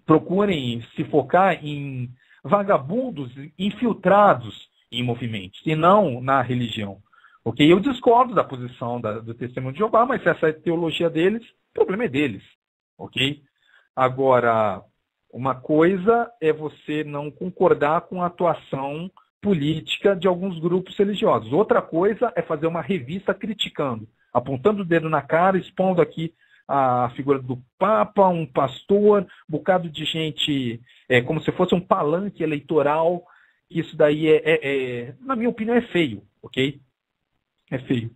Procurem se focar em vagabundos infiltrados em movimentos, e não na religião. Okay? Eu discordo da posição do Testemunho de Jeová, mas essa é a teologia deles, o problema é deles. Okay? Agora, uma coisa é você não concordar com a atuação política de alguns grupos religiosos. Outra coisa é fazer uma revista criticando, apontando o dedo na cara, expondo aqui a figura do Papa, um pastor, um bocado de gente, como se fosse um palanque eleitoral. Isso daí na minha opinião, é feio, ok? É feio.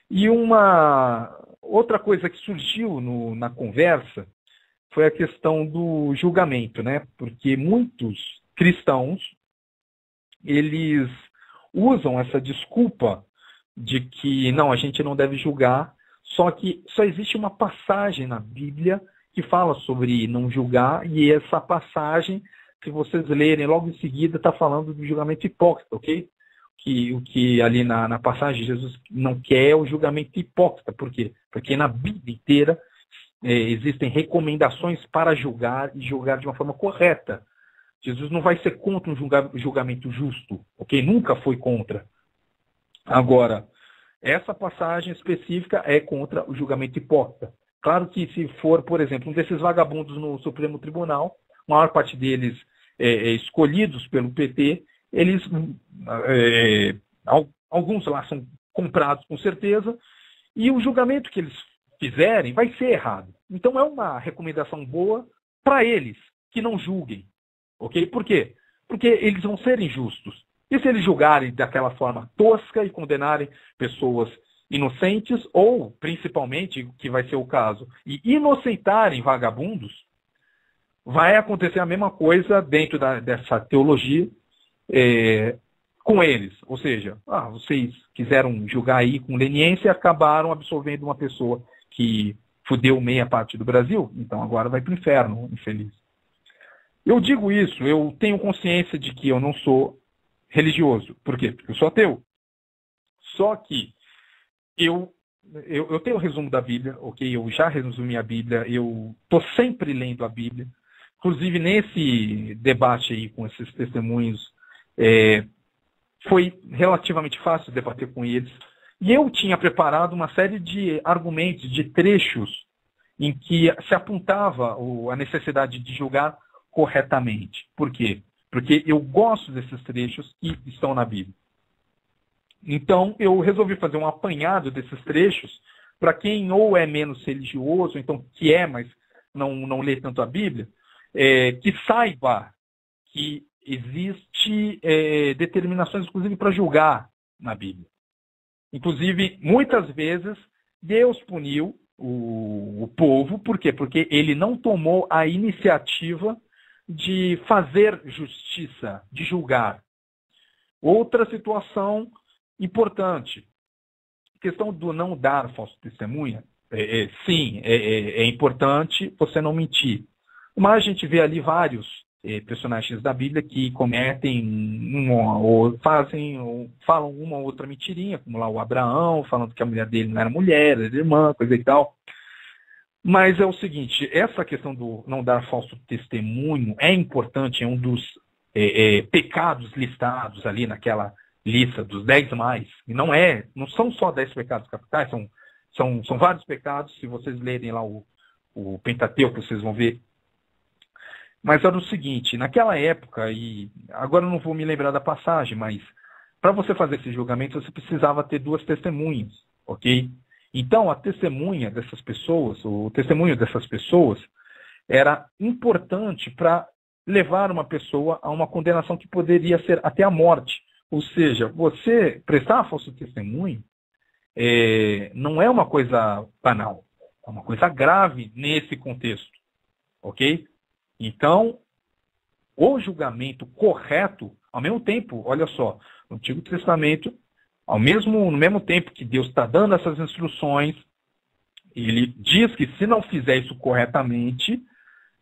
E uma outra coisa que surgiu na conversa foi a questão do julgamento, né? Porque muitos cristãos, eles usam essa desculpa de que, não, a gente não deve julgar, só que só existe uma passagem na Bíblia que fala sobre não julgar, e essa passagem, se vocês lerem logo em seguida, está falando do julgamento hipócrita, ok? O que ali na passagem Jesus não quer é o julgamento hipócrita. Por quê? Porque na Bíblia inteira existem recomendações para julgar e julgar de uma forma correta. Jesus não vai ser contra um julgamento justo, ok? Nunca foi contra. Agora, essa passagem específica é contra o julgamento hipócrita. Claro que se for, por exemplo, um desses vagabundos no Supremo Tribunal, a maior parte deles escolhidos pelo PT, eles, alguns lá são comprados com certeza, e o julgamento que eles fizerem vai ser errado. Então é uma recomendação boa para eles, que não julguem. Okay? Por quê? Porque eles vão ser injustos. E se eles julgarem daquela forma tosca e condenarem pessoas inocentes, ou, principalmente, que vai ser o caso, e inocentarem vagabundos, vai acontecer a mesma coisa dentro dessa teologia com eles. Ou seja, vocês quiseram julgar aí com leniência e acabaram absolvendo uma pessoa que fudeu meia parte do Brasil, então agora vai para o inferno, infeliz. Eu digo isso, eu tenho consciência de que eu não sou religioso. Por quê? Porque eu sou ateu. Só que eu tenho o resumo da Bíblia, ok? Eu já resumi a Bíblia, eu estou sempre lendo a Bíblia. Inclusive, nesse debate aí com esses testemunhos, foi relativamente fácil debater com eles. E eu tinha preparado uma série de argumentos, de trechos, em que se apontava a necessidade de julgar corretamente. Por quê? Porque eu gosto desses trechos que estão na Bíblia. Então, eu resolvi fazer um apanhado desses trechos para quem ou é menos religioso, então que é, mas não lê tanto a Bíblia, que saiba que existe determinações, inclusive, para julgar na Bíblia. Inclusive, muitas vezes, Deus puniu o povo. Por quê? Porque ele não tomou a iniciativa de fazer justiça, de julgar. Outra situação importante, a questão do não dar falso testemunha, sim, é importante você não mentir. Mas a gente vê ali vários personagens da Bíblia que cometem ou falam uma ou outra mentirinha, como lá o Abraão, falando que a mulher dele não era mulher, era irmã, coisa e tal. Mas é o seguinte, essa questão do não dar falso testemunho é importante, é um dos pecados listados ali naquela lista dos 10 mais. E não são só 10 pecados capitais, são vários pecados. Se vocês lerem lá o Pentateuco, vocês vão ver. Mas era o seguinte, naquela época, e agora eu não vou me lembrar da passagem, mas para você fazer esse julgamento, você precisava ter 2 testemunhas, ok? Então, a testemunha dessas pessoas, o testemunho dessas pessoas, era importante para levar uma pessoa a uma condenação que poderia ser até a morte. Ou seja, você prestar falso testemunho não é uma coisa banal, é uma coisa grave nesse contexto, ok? Então, o julgamento correto, ao mesmo tempo, olha só, no Antigo Testamento, no mesmo tempo que Deus está dando essas instruções, ele diz que se não fizer isso corretamente,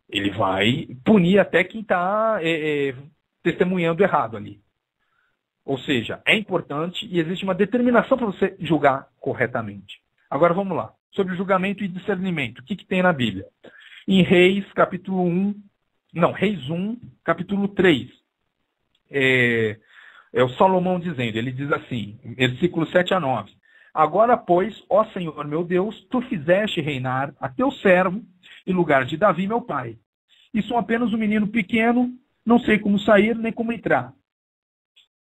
ele vai punir até quem está testemunhando errado ali. Ou seja, é importante e existe uma determinação para você julgar corretamente. Agora vamos lá. Sobre julgamento e discernimento. O que tem na Bíblia? Em Reis 1, capítulo 3. É o Salomão dizendo, ele diz assim, versículos 7 a 9. Agora, pois, ó Senhor meu Deus, tu fizeste reinar a teu servo em lugar de Davi, meu pai. E sou apenas um menino pequeno, não sei como sair nem como entrar.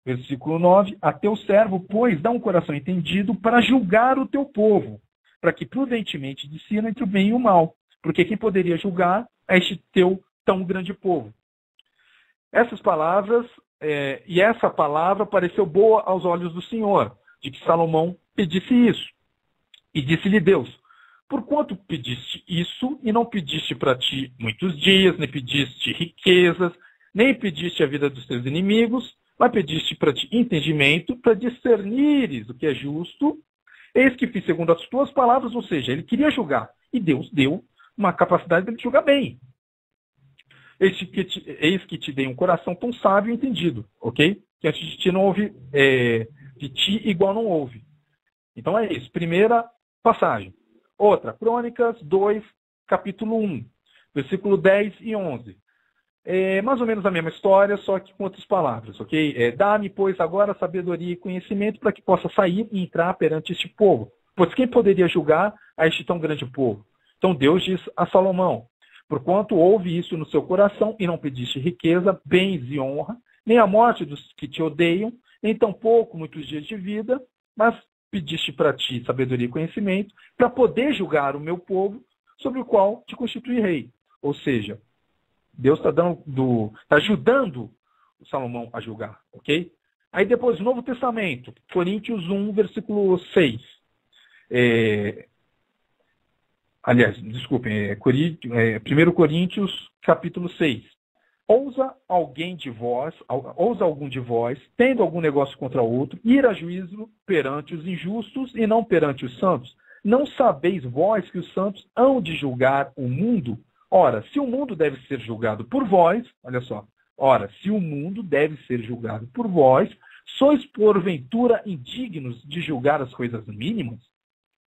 Versículo 9, a teu servo, pois, dá um coração entendido para julgar o teu povo, para que prudentemente discirna entre o bem e o mal. Porque quem poderia julgar é este teu tão grande povo. Essas palavras, e essa palavra pareceu boa aos olhos do Senhor, de que Salomão pedisse isso. E disse-lhe Deus, porquanto pediste isso, e não pediste para ti muitos dias, nem pediste riquezas, nem pediste a vida dos teus inimigos, mas pediste para ti entendimento, para discernires o que é justo, eis que fiz segundo as tuas palavras, ou seja, ele queria julgar, e Deus deu uma capacidade de ele julgar bem. Eis que te dei um coração tão sábio e entendido, ok? Que antes de ti não houve, de ti igual não houve. Então é isso, primeira passagem. Outra, Crônicas 2, capítulo 1, versículo 10 e 11. Mais ou menos a mesma história, só que com outras palavras, ok? Dá-me, pois, agora sabedoria e conhecimento para que possa sair e entrar perante este povo. Pois quem poderia julgar a este tão grande povo? Então Deus diz a Salomão, porquanto houve isso no seu coração e não pediste riqueza, bens e honra, nem a morte dos que te odeiam, nem tampouco muitos dias de vida, mas pediste para ti sabedoria e conhecimento para poder julgar o meu povo, sobre o qual te constitui rei. Ou seja, Deus está ajudando o Salomão a julgar, ok? Aí depois, o Novo Testamento, Coríntios 1, versículo 6. Aliás, desculpem, 1 Coríntios, capítulo 6. Ousa algum de vós, tendo algum negócio contra outro, ir a juízo perante os injustos e não perante os santos? Não sabeis vós que os santos hão de julgar o mundo? Ora, se o mundo deve ser julgado por vós, olha só, ora, se o mundo deve ser julgado por vós, sois porventura indignos de julgar as coisas mínimas?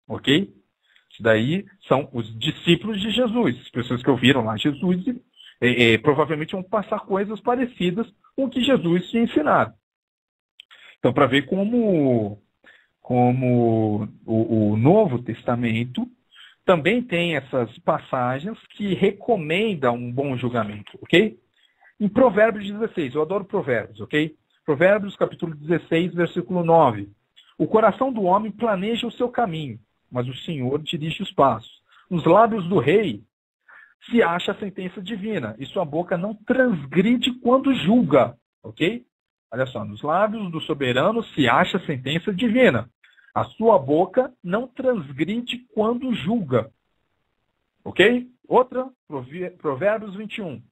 Ok? Isso daí são os discípulos de Jesus, as pessoas que ouviram lá Jesus, provavelmente vão passar coisas parecidas com o que Jesus tinha ensinado. Então, para ver como o Novo Testamento também tem essas passagens que recomendam um bom julgamento, ok? Em Provérbios 16, eu adoro Provérbios, ok? Provérbios capítulo 16, versículo 9. O coração do homem planeja o seu caminho, mas o Senhor dirige os passos. Nos lábios do rei se acha a sentença divina, e sua boca não transgride quando julga, ok? Olha só, nos lábios do soberano se acha a sentença divina. A sua boca não transgride quando julga. Ok? Outra, Provérbios 21.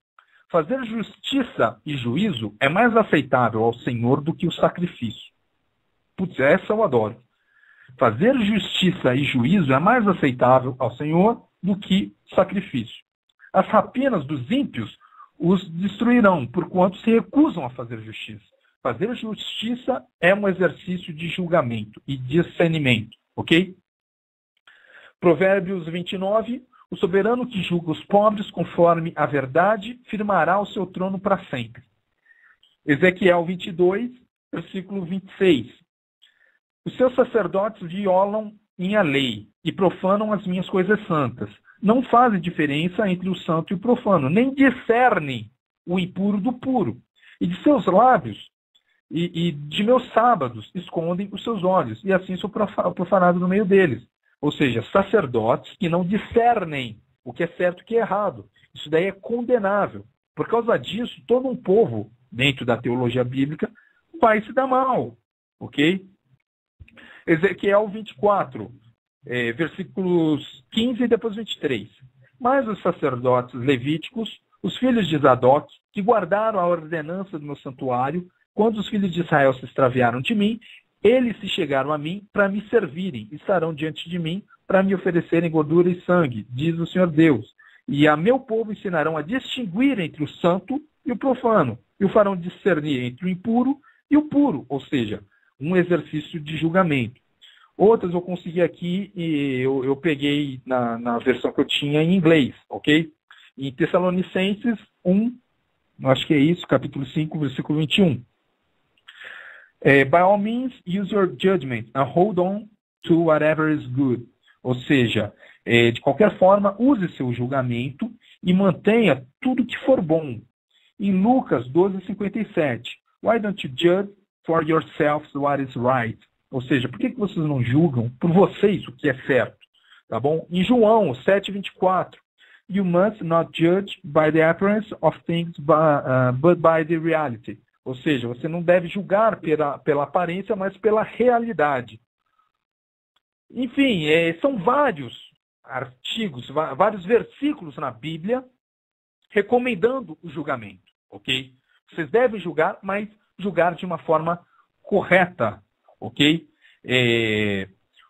Fazer justiça e juízo é mais aceitável ao Senhor do que o sacrifício. Putz, essa eu adoro. Fazer justiça e juízo é mais aceitável ao Senhor do que sacrifício. As rapinas dos ímpios os destruirão, porquanto se recusam a fazer justiça. Fazer justiça é um exercício de julgamento e discernimento, ok? Provérbios 29, o soberano que julga os pobres conforme a verdade firmará o seu trono para sempre. Ezequiel 22, versículo 26. Os seus sacerdotes violam minha lei e profanam as minhas coisas santas. Não fazem diferença entre o santo e o profano, nem discernem o impuro do puro. E de seus lábios e de meus sábados escondem os seus olhos, e assim sou profanado no meio deles. Ou seja, sacerdotes que não discernem o que é certo e o que é errado. Isso daí é condenável. Por causa disso, todo um povo, dentro da teologia bíblica, vai se dar mal. Ok? Ezequiel 24, versículos 15 e depois 23. Mas os sacerdotes levíticos, os filhos de Zadok, que guardaram a ordenança do meu santuário, quando os filhos de Israel se extraviaram de mim, eles se chegaram a mim para me servirem, e estarão diante de mim para me oferecerem gordura e sangue, diz o Senhor Deus. E a meu povo ensinarão a distinguir entre o santo e o profano, e o farão discernir entre o impuro e o puro, ou seja, um exercício de julgamento. Outras eu consegui aqui, e eu peguei na versão que eu tinha em inglês, ok? Em Tessalonicenses 1, acho que é isso, capítulo 5, versículo 21. By all means, use your judgment and hold on to whatever is good. Ou seja, de qualquer forma, use seu julgamento e mantenha tudo que for bom. Em Lucas 12:57, why don't you judge for yourselves what is right? Ou seja, por que vocês não julgam por vocês o que é certo? Tá bom? Em João 7:24, you must not judge by the appearance of things, but by the reality. Ou seja, você não deve julgar pela aparência, mas pela realidade. Enfim, são vários artigos, vários versículos na Bíblia recomendando o julgamento, ok? Vocês devem julgar, mas julgar de uma forma correta, ok?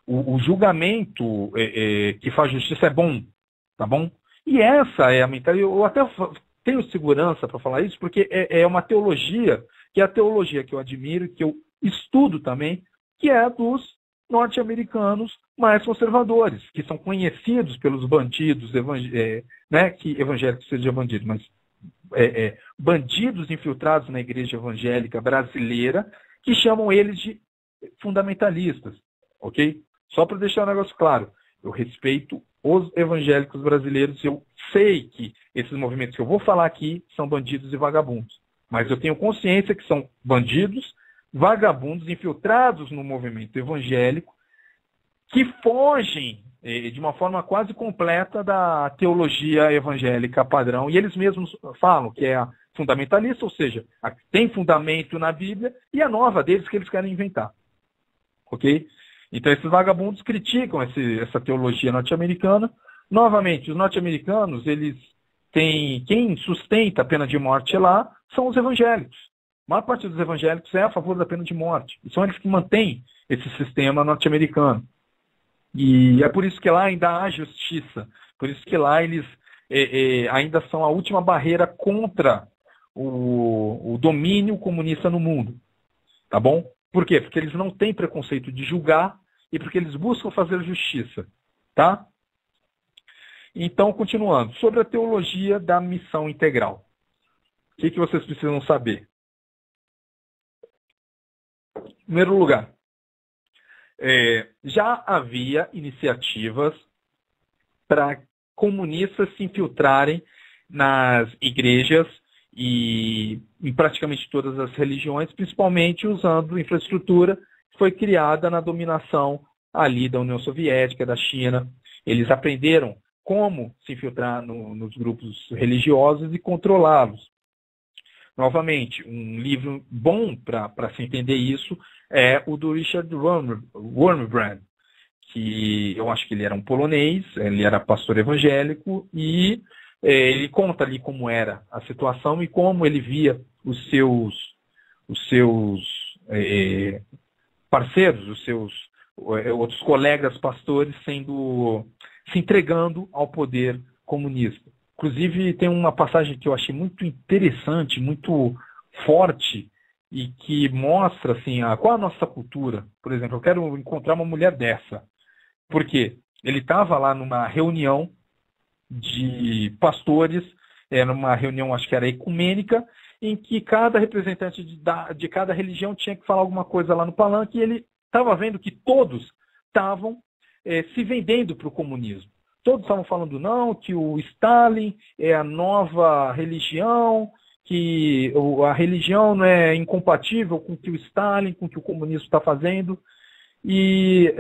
O julgamento que faz justiça é bom, tá bom? E essa é a mentalidade. Eu até tenho segurança para falar isso, porque é uma teologia, que é a teologia que eu admiro, que eu estudo também, que é a dos norte-americanos mais conservadores, que são conhecidos pelos bandidos, que evangélicos sejam bandidos, mas bandidos infiltrados na igreja evangélica brasileira, que chamam eles de fundamentalistas, ok? Só para deixar o negócio claro, eu respeito os evangélicos brasileiros, eu sei que esses movimentos que eu vou falar aqui são bandidos e vagabundos, mas eu tenho consciência que são bandidos, vagabundos infiltrados no movimento evangélico que fogem de uma forma quase completa da teologia evangélica padrão, e eles mesmos falam que é fundamentalista, ou seja, tem fundamento na Bíblia, e a nova deles que eles querem inventar, ok? Então esses vagabundos criticam essa teologia norte-americana. Novamente, os norte-americanos, eles têm, quem sustenta a pena de morte lá são os evangélicos. A maior parte dos evangélicos é a favor da pena de morte. E são eles que mantêm esse sistema norte-americano. E é por isso que lá ainda há justiça. Por isso que lá eles ainda são a última barreira contra o domínio comunista no mundo. Tá bom? Por quê? Porque eles não têm preconceito de julgar e porque eles buscam fazer justiça. Tá? Então, continuando. Sobre a teologia da missão integral. O que vocês precisam saber? Em primeiro lugar, já havia iniciativas para comunistas se infiltrarem nas igrejas e em praticamente todas as religiões, principalmente usando infraestrutura que foi criada na dominação ali da União Soviética, da China. Eles aprenderam como se infiltrar nos grupos religiosos e controlá-los. Novamente, um livro bom para se entender isso é o do Richard Wurmbrand, que eu acho que ele era um polonês, ele era pastor evangélico e ele conta ali como era a situação e como ele via os seus parceiros, os seus outros colegas pastores se entregando ao poder comunista. Inclusive, tem uma passagem que eu achei muito interessante, muito forte, e que mostra assim, qual a nossa cultura. Por exemplo, eu quero encontrar uma mulher dessa. Por quê? Ele estava lá numa reunião de pastores, era uma reunião, acho que era ecumênica, em que cada representante de cada religião tinha que falar alguma coisa lá no palanque, e ele estava vendo que todos estavam se vendendo para o comunismo. Todos estavam falando não, que o Stalin é a nova religião, que a religião não é incompatível com o que o Stalin, com o que o comunismo está fazendo. E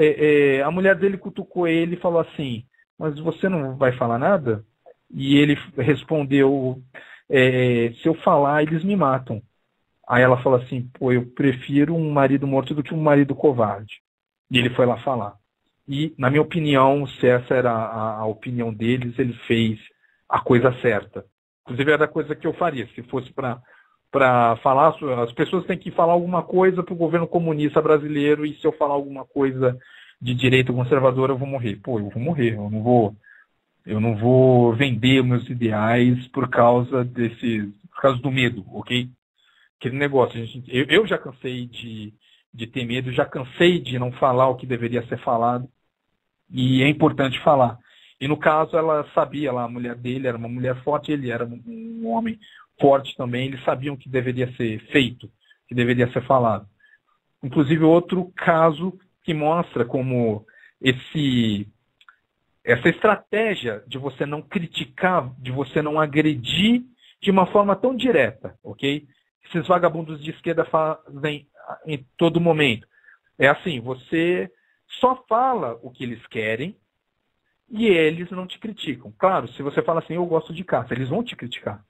a mulher dele cutucou ele e falou assim, mas você não vai falar nada? E ele respondeu, se eu falar, eles me matam. Aí ela falou assim, pô, eu prefiro um marido morto do que um marido covarde. E ele foi lá falar. E, na minha opinião, se essa era a opinião deles, ele fez a coisa certa. Inclusive, era a coisa que eu faria. Se fosse para falar, as pessoas têm que falar alguma coisa para o governo comunista brasileiro, e se eu falar alguma coisa de direita conservadora, eu vou morrer. Pô, eu vou morrer. Eu não vou vender meus ideais por causa do medo, ok? Aquele negócio. Eu já cansei de ter medo, já cansei de não falar o que deveria ser falado. E é importante falar. E no caso, ela sabia, a mulher dele era uma mulher forte, ele era um homem forte também, eles sabiam que deveria ser feito, que deveria ser falado. Inclusive, outro caso que mostra como essa estratégia de você não criticar, de você não agredir de uma forma tão direta, ok? Esses vagabundos de esquerda fazem em todo momento. É assim, você só fala o que eles querem e eles não te criticam. Claro, se você fala assim, eu gosto de caça, eles vão te criticar.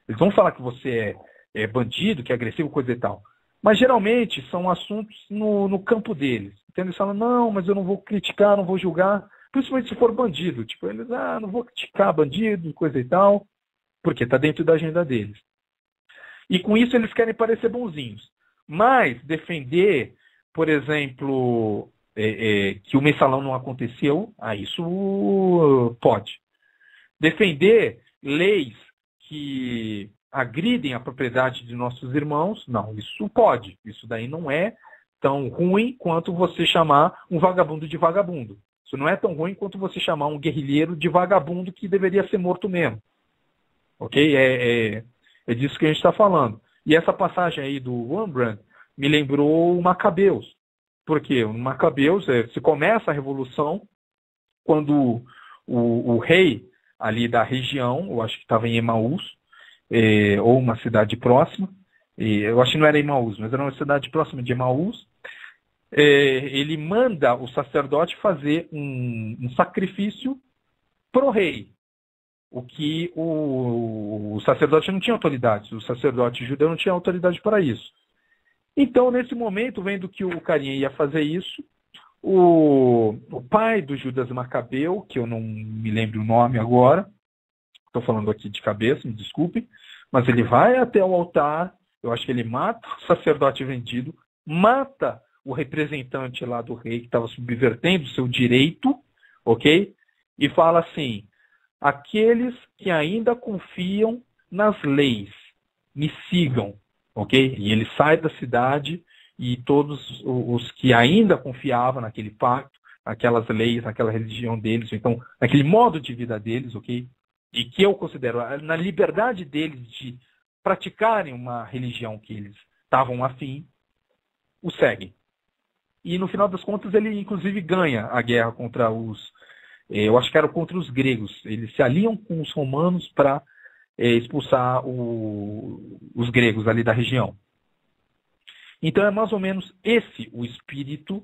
Eles vão falar que você é bandido, que é agressivo, coisa e tal. Mas geralmente são assuntos no campo deles. Então eles falam, não, mas eu não vou criticar, não vou julgar, principalmente se for bandido. Tipo, eles, não vou criticar bandido, coisa e tal, porque está dentro da agenda deles. E com isso eles querem parecer bonzinhos. Mas defender, por exemplo, que o mensalão não aconteceu, isso pode. Defender leis que agridem a propriedade de nossos irmãos, não, isso pode. Isso daí não é tão ruim quanto você chamar um vagabundo de vagabundo. Isso não é tão ruim quanto você chamar um guerrilheiro de vagabundo que deveria ser morto mesmo. Ok? É disso que a gente está falando. E essa passagem aí do Wurmbrand me lembrou o Macabeus. Por quê? O Macabeus, se começa a revolução quando o rei ali da região, eu acho que estava em Emaús, ou uma cidade próxima, eu acho que não era Emaús, mas era uma cidade próxima de Emaús, ele manda o sacerdote fazer um sacrifício pro rei. O que o sacerdote não tinha autoridade, o sacerdote judeu não tinha autoridade para isso. Então, nesse momento, vendo que o carinha ia fazer isso, o pai do Judas Macabeu, que eu não me lembro o nome agora, estou falando aqui de cabeça, me desculpem, mas ele vai até o altar, eu acho que ele mata o sacerdote vendido, mata o representante lá do rei que estava subvertendo o seu direito, ok? E fala assim, aqueles que ainda confiam nas leis, me sigam, ok? E ele sai da cidade e todos os que ainda confiavam naquele pacto, naquelas leis, naquela religião deles, então, naquele modo de vida deles, ok? E que eu considero na liberdade deles de praticarem uma religião que eles estavam afim, o seguem. E no final das contas ele inclusive ganha a guerra contra eu acho que era contra os gregos. Eles se aliam com os romanos para expulsar os gregos ali da região. Então é mais ou menos esse o espírito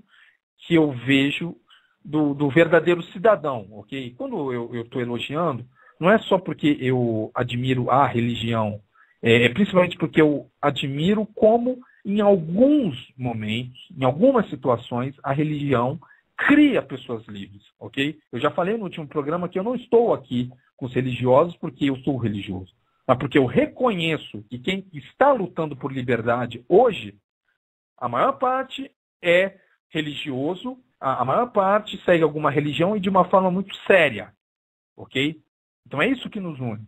que eu vejo do verdadeiro cidadão, ok? Quando eu estou elogiando, não é só porque eu admiro a religião, principalmente porque eu admiro como, em alguns momentos, em algumas situações, a religião cria pessoas livres, ok? Eu já falei no último programa que eu não estou aqui com os religiosos porque eu sou religioso, mas porque eu reconheço que quem está lutando por liberdade hoje, a maior parte é religioso, a maior parte segue alguma religião e de uma forma muito séria, ok? Então é isso que nos une.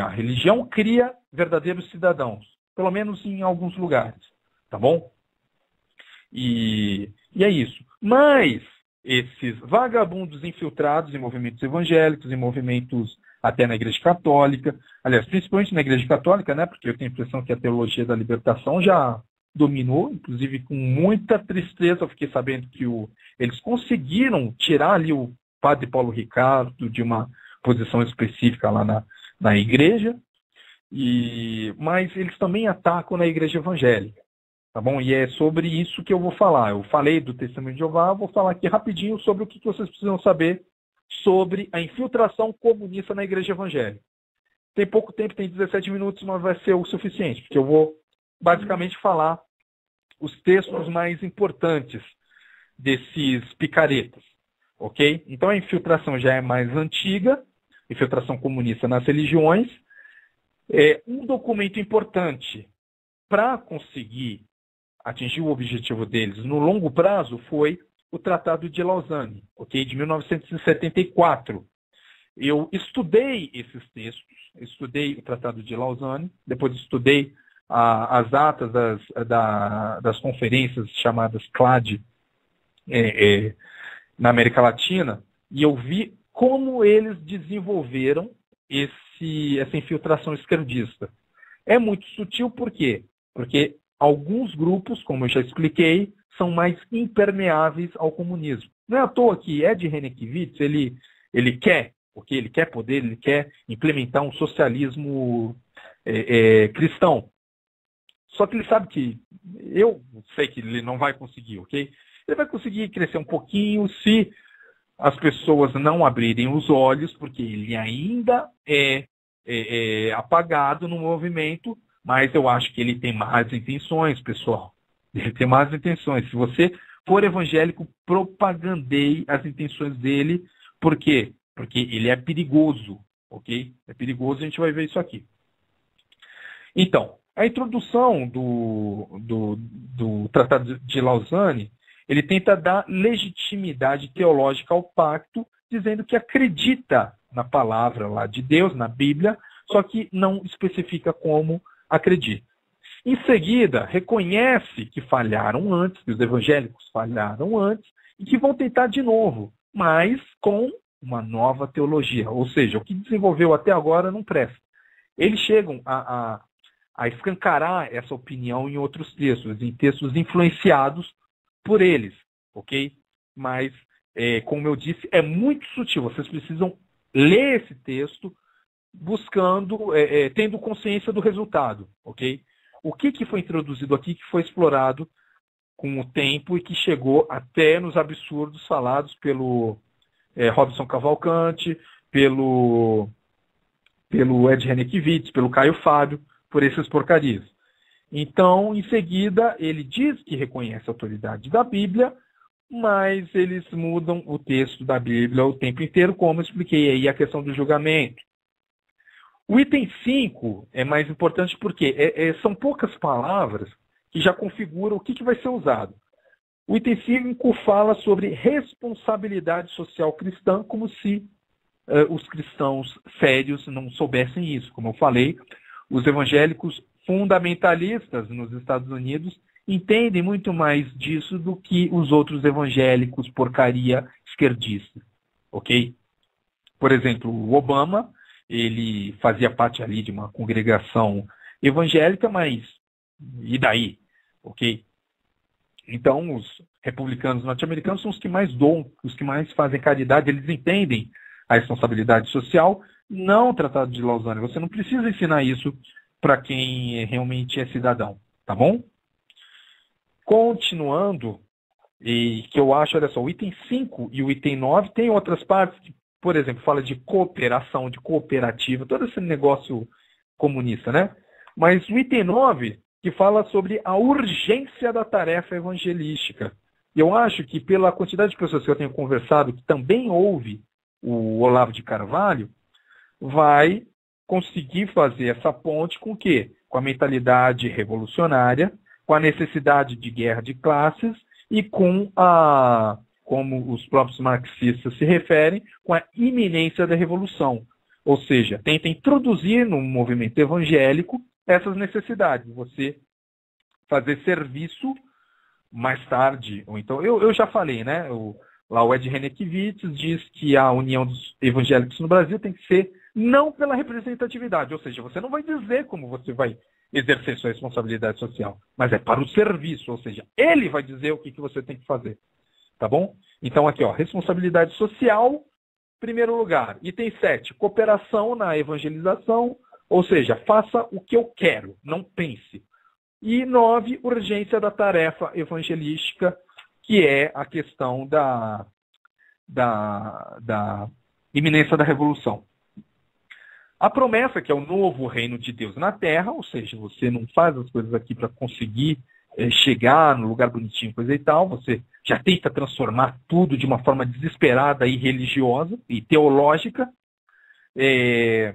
A religião cria verdadeiros cidadãos, pelo menos em alguns lugares, tá bom? E é isso. Mas esses vagabundos infiltrados em movimentos evangélicos, em movimentos até na Igreja Católica, aliás, principalmente na Igreja Católica, né? Porque eu tenho a impressão que a teologia da libertação já dominou, inclusive com muita tristeza eu fiquei sabendo que eles conseguiram tirar ali o padre Paulo Ricardo de uma posição específica lá na igreja, mas eles também atacam na igreja evangélica, tá bom? E é sobre isso que eu vou falar. Eu falei do Testemunho de Jeová, vou falar aqui rapidinho sobre o que vocês precisam saber sobre a infiltração comunista na igreja evangélica. Tem pouco tempo, tem 17 minutos, mas vai ser o suficiente, porque eu vou basicamente falar os textos mais importantes desses picaretas, ok? Então a infiltração já é mais antiga, infiltração comunista nas religiões. Um documento importante para conseguir atingir o objetivo deles no longo prazo foi o Tratado de Lausanne, ok? De 1974. Eu estudei esses textos, estudei o Tratado de Lausanne, depois estudei as atas das conferências chamadas CLAD na América Latina, e eu vi como eles desenvolveram essa infiltração esquerdista. É muito sutil, por quê? Porque alguns grupos, como eu já expliquei, são mais impermeáveis ao comunismo. Não é à toa que Ed Renekiewicz, ele quer, porque ele quer poder, ele quer implementar um socialismo cristão. Só que ele sabe que, eu sei que ele não vai conseguir, ok? Ele vai conseguir crescer um pouquinho se as pessoas não abrirem os olhos, porque ele ainda é apagado no movimento, mas eu acho que ele tem más intenções, pessoal. Ele tem más intenções. Se você for evangélico, propagandeie as intenções dele. Por quê? Porque ele é perigoso, ok? É perigoso, a gente vai ver isso aqui. Então, a introdução do Tratado de Lausanne, ele tenta dar legitimidade teológica ao pacto, dizendo que acredita na palavra lá de Deus, na Bíblia, só que não especifica como acredita. Em seguida, reconhece que falharam antes, que os evangélicos falharam antes, e que vão tentar de novo, mas com uma nova teologia. Ou seja, o que desenvolveu até agora não presta. Eles chegam a escancarar essa opinião em outros textos, em textos influenciados por eles, ok? Mas, como eu disse, é muito sutil. Vocês precisam ler esse texto buscando, tendo consciência do resultado, ok? O que foi introduzido aqui, que foi explorado com o tempo e que chegou até nos absurdos falados pelo Robson Cavalcante, pelo Ed Renekiewicz, pelo Caio Fábio, por essas porcarias. Então, em seguida, ele diz que reconhece a autoridade da Bíblia, mas eles mudam o texto da Bíblia o tempo inteiro, como eu expliquei aí a questão do julgamento. O item 5 é mais importante porque são poucas palavras que já configuram o que vai ser usado. O item 5 fala sobre responsabilidade social cristã, como se os cristãos sérios não soubessem isso. Como eu falei, os evangélicos fundamentalistas nos Estados Unidos entendem muito mais disso do que os outros evangélicos porcaria esquerdistas, ok? Por exemplo, o Obama, ele fazia parte ali de uma congregação evangélica, mas e daí? Ok? Então, os republicanos norte-americanos são os que mais doam, os que mais fazem caridade, eles entendem a responsabilidade social, não o Tratado de Lausanne. Você não precisa ensinar isso para quem realmente é cidadão, tá bom? Continuando, e que eu acho, olha só, o item 5 e o item 9 tem outras partes que, por exemplo, fala de cooperação, de cooperativa, todo esse negócio comunista, né? Mas o item 9, que fala sobre a urgência da tarefa evangelística. E eu acho que pela quantidade de pessoas que eu tenho conversado, que também ouve o Olavo de Carvalho, vai conseguir fazer essa ponte com o quê? Com a mentalidade revolucionária, com a necessidade de guerra de classes e com a, como os próprios marxistas se referem, com a iminência da revolução. Ou seja, tenta introduzir no movimento evangélico essas necessidades. Você fazer serviço mais tarde, ou então, eu já falei, né? Lá o Ed Renekiewicz diz que a união dos evangélicos no Brasil tem que ser não pela representatividade, ou seja, você não vai dizer como você vai exercer sua responsabilidade social, mas é para o serviço, ou seja, ele vai dizer o que você tem que fazer, tá bom? Então aqui, ó, responsabilidade social, primeiro lugar. Item 7, cooperação na evangelização, ou seja, faça o que eu quero, não pense. E 9, urgência da tarefa evangelística, que é a questão da iminência da revolução. A promessa, que é o novo reino de Deus na terra, ou seja, você não faz as coisas aqui para conseguir chegar no lugar bonitinho, coisa e tal, você já tenta transformar tudo de uma forma desesperada e religiosa e teológica. E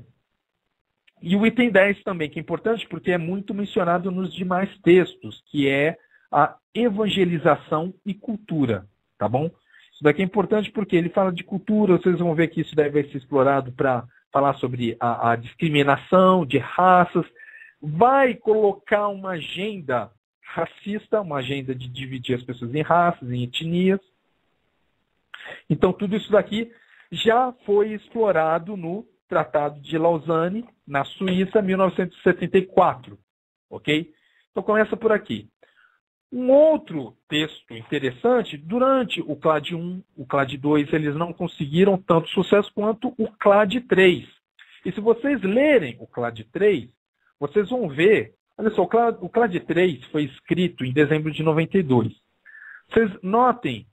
o item 10 também, que é importante porque é muito mencionado nos demais textos, que é a evangelização e cultura, tá bom? Isso daqui é importante porque ele fala de cultura, vocês vão ver que isso daí vai ser explorado para falar sobre a discriminação de raças, vai colocar uma agenda racista, uma agenda de dividir as pessoas em raças, em etnias. Então tudo isso daqui já foi explorado no Tratado de Lausanne, na Suíça, 1974, ok? Então começa por aqui. Um outro texto interessante, durante o CLAD 1, o CLAD 2, eles não conseguiram tanto sucesso quanto o CLAD 3. E se vocês lerem o CLAD 3, vocês vão ver, olha só, o CLAD 3 foi escrito em dezembro de 92. Vocês notem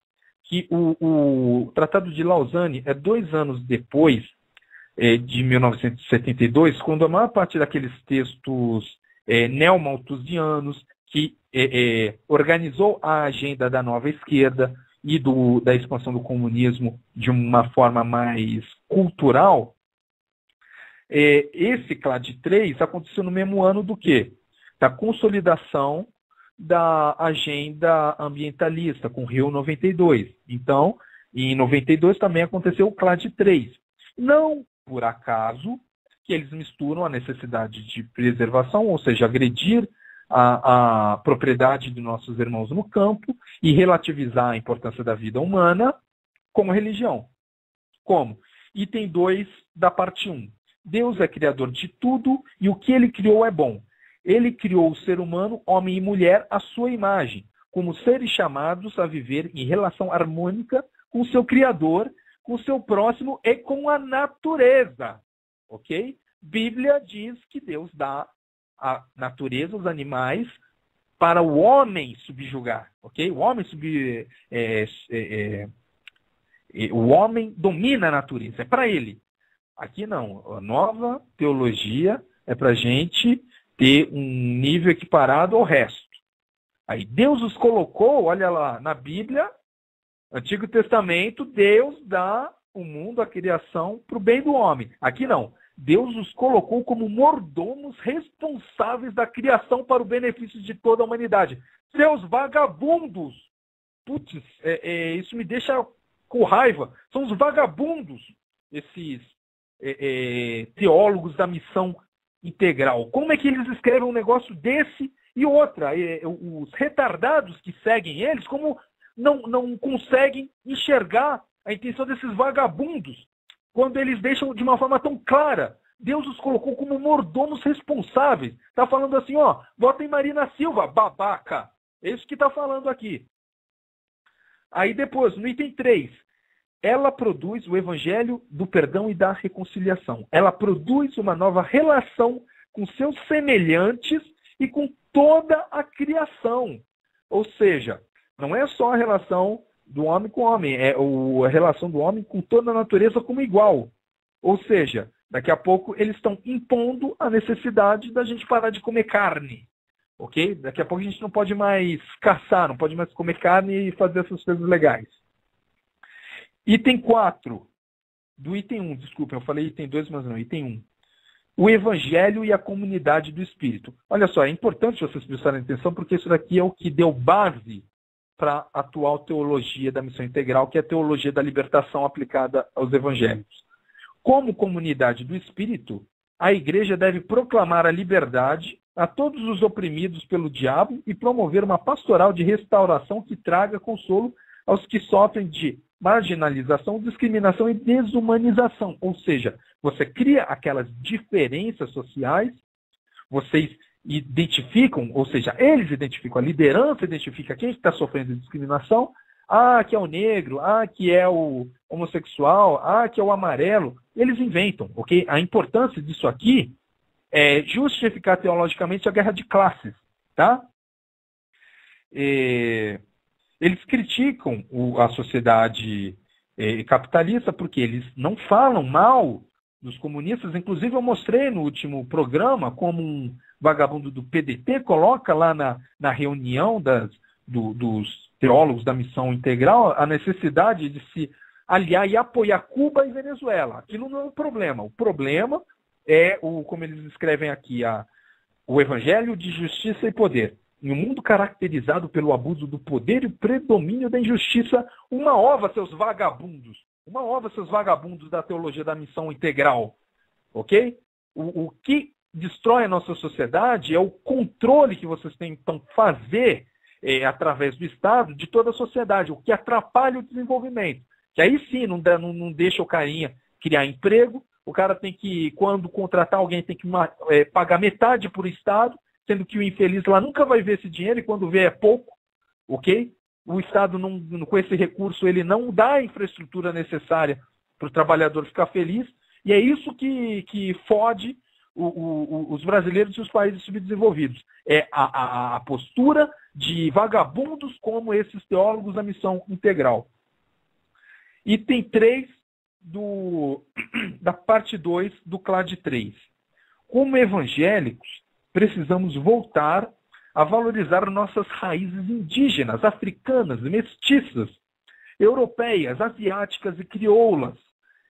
que o Tratado de Lausanne é 2 anos depois de 1972, quando a maior parte daqueles textos neomalthusianos que organizou a agenda da nova esquerda e da expansão do comunismo de uma forma mais cultural, esse CLAD 3 aconteceu no mesmo ano do quê? Da consolidação da agenda ambientalista, com Rio 92. Então, em 92 também aconteceu o CLAD 3. Não por acaso que eles misturam a necessidade de preservação, ou seja, agredir a propriedade de nossos irmãos no campo e relativizar a importância da vida humana como religião. Como? Item 2 da parte 1. Deus é criador de tudo e o que ele criou é bom. Ele criou o ser humano, homem e mulher, à sua imagem, como seres chamados a viver em relação harmônica com o seu Criador, com o seu próximo e com a natureza. Ok? Bíblia diz que Deus dá a natureza, os animais, para o homem subjugar. Ok? O homem domina a natureza, é para ele. Aqui não. A nova teologia é para a gente ter um nível equiparado ao resto. Aí Deus os colocou, olha lá, na Bíblia, Antigo Testamento, Deus dá o mundo, a criação, para o bem do homem. Aqui não. Deus os colocou como mordomos responsáveis da criação para o benefício de toda a humanidade. Seus vagabundos! Putz, isso me deixa com raiva. São os vagabundos esses teólogos da missão integral? Como é que eles escrevem um negócio desse? E outra, os retardados que seguem eles, como não conseguem enxergar a intenção desses vagabundos, quando eles deixam de uma forma tão clara. Deus os colocou como mordomos responsáveis. Está falando assim, ó, vota em Marina Silva, babaca. É isso que está falando aqui. Aí depois, no item 3, ela produz o evangelho do perdão e da reconciliação. Ela produz uma nova relação com seus semelhantes e com toda a criação. Ou seja, não é só a relação do homem com o homem, é a relação do homem com toda a natureza como igual. Ou seja, daqui a pouco eles estão impondo a necessidade da gente parar de comer carne. Ok? Daqui a pouco a gente não pode mais caçar, não pode mais comer carne e fazer essas coisas legais. Item 4. Do item 1, desculpa, eu falei item 2, mas não, item 1. O Evangelho e a comunidade do Espírito. Olha só, é importante vocês prestarem atenção, porque isso daqui é o que deu base para a atual teologia da missão integral, que é a teologia da libertação aplicada aos evangelhos. Como comunidade do Espírito, a igreja deve proclamar a liberdade a todos os oprimidos pelo diabo e promover uma pastoral de restauração que traga consolo aos que sofrem de marginalização, discriminação e desumanização. Ou seja, você cria aquelas diferenças sociais, vocês identificam, ou seja, eles identificam, a liderança identifica quem está sofrendo de discriminação, que é o negro, que é o homossexual, que é o amarelo. Eles inventam, ok? A importância disso aqui é justificar teologicamente a guerra de classes, tá? Eles criticam a sociedade capitalista porque eles não falam mal dos comunistas. Inclusive, eu mostrei no último programa como um vagabundo do PDT coloca lá na reunião dos teólogos da missão integral a necessidade de se aliar e apoiar Cuba e Venezuela. Aquilo não é um problema. O problema é, como eles escrevem aqui, o evangelho de justiça e poder. Em um mundo caracterizado pelo abuso do poder e o predomínio da injustiça, uma ova, seus vagabundos. Uma ova, seus vagabundos da teologia da missão integral. Ok? O que destrói a nossa sociedade é o controle que vocês tentam fazer através do Estado de toda a sociedade, o que atrapalha o desenvolvimento. Que aí sim não deixa o carinha criar emprego, o cara tem que, quando contratar alguém, tem que pagar metade para o Estado, sendo que o infeliz lá nunca vai ver esse dinheiro e quando vê é pouco, ok? O Estado, com esse recurso, ele não dá a infraestrutura necessária para o trabalhador ficar feliz, e é isso que fode os brasileiros e os países subdesenvolvidos. É a postura de vagabundos como esses teólogos da missão integral. Item 3 da parte 2 do CLAD 3. Como evangélicos, precisamos voltar a valorizar nossas raízes indígenas, africanas, mestiças, europeias, asiáticas e crioulas,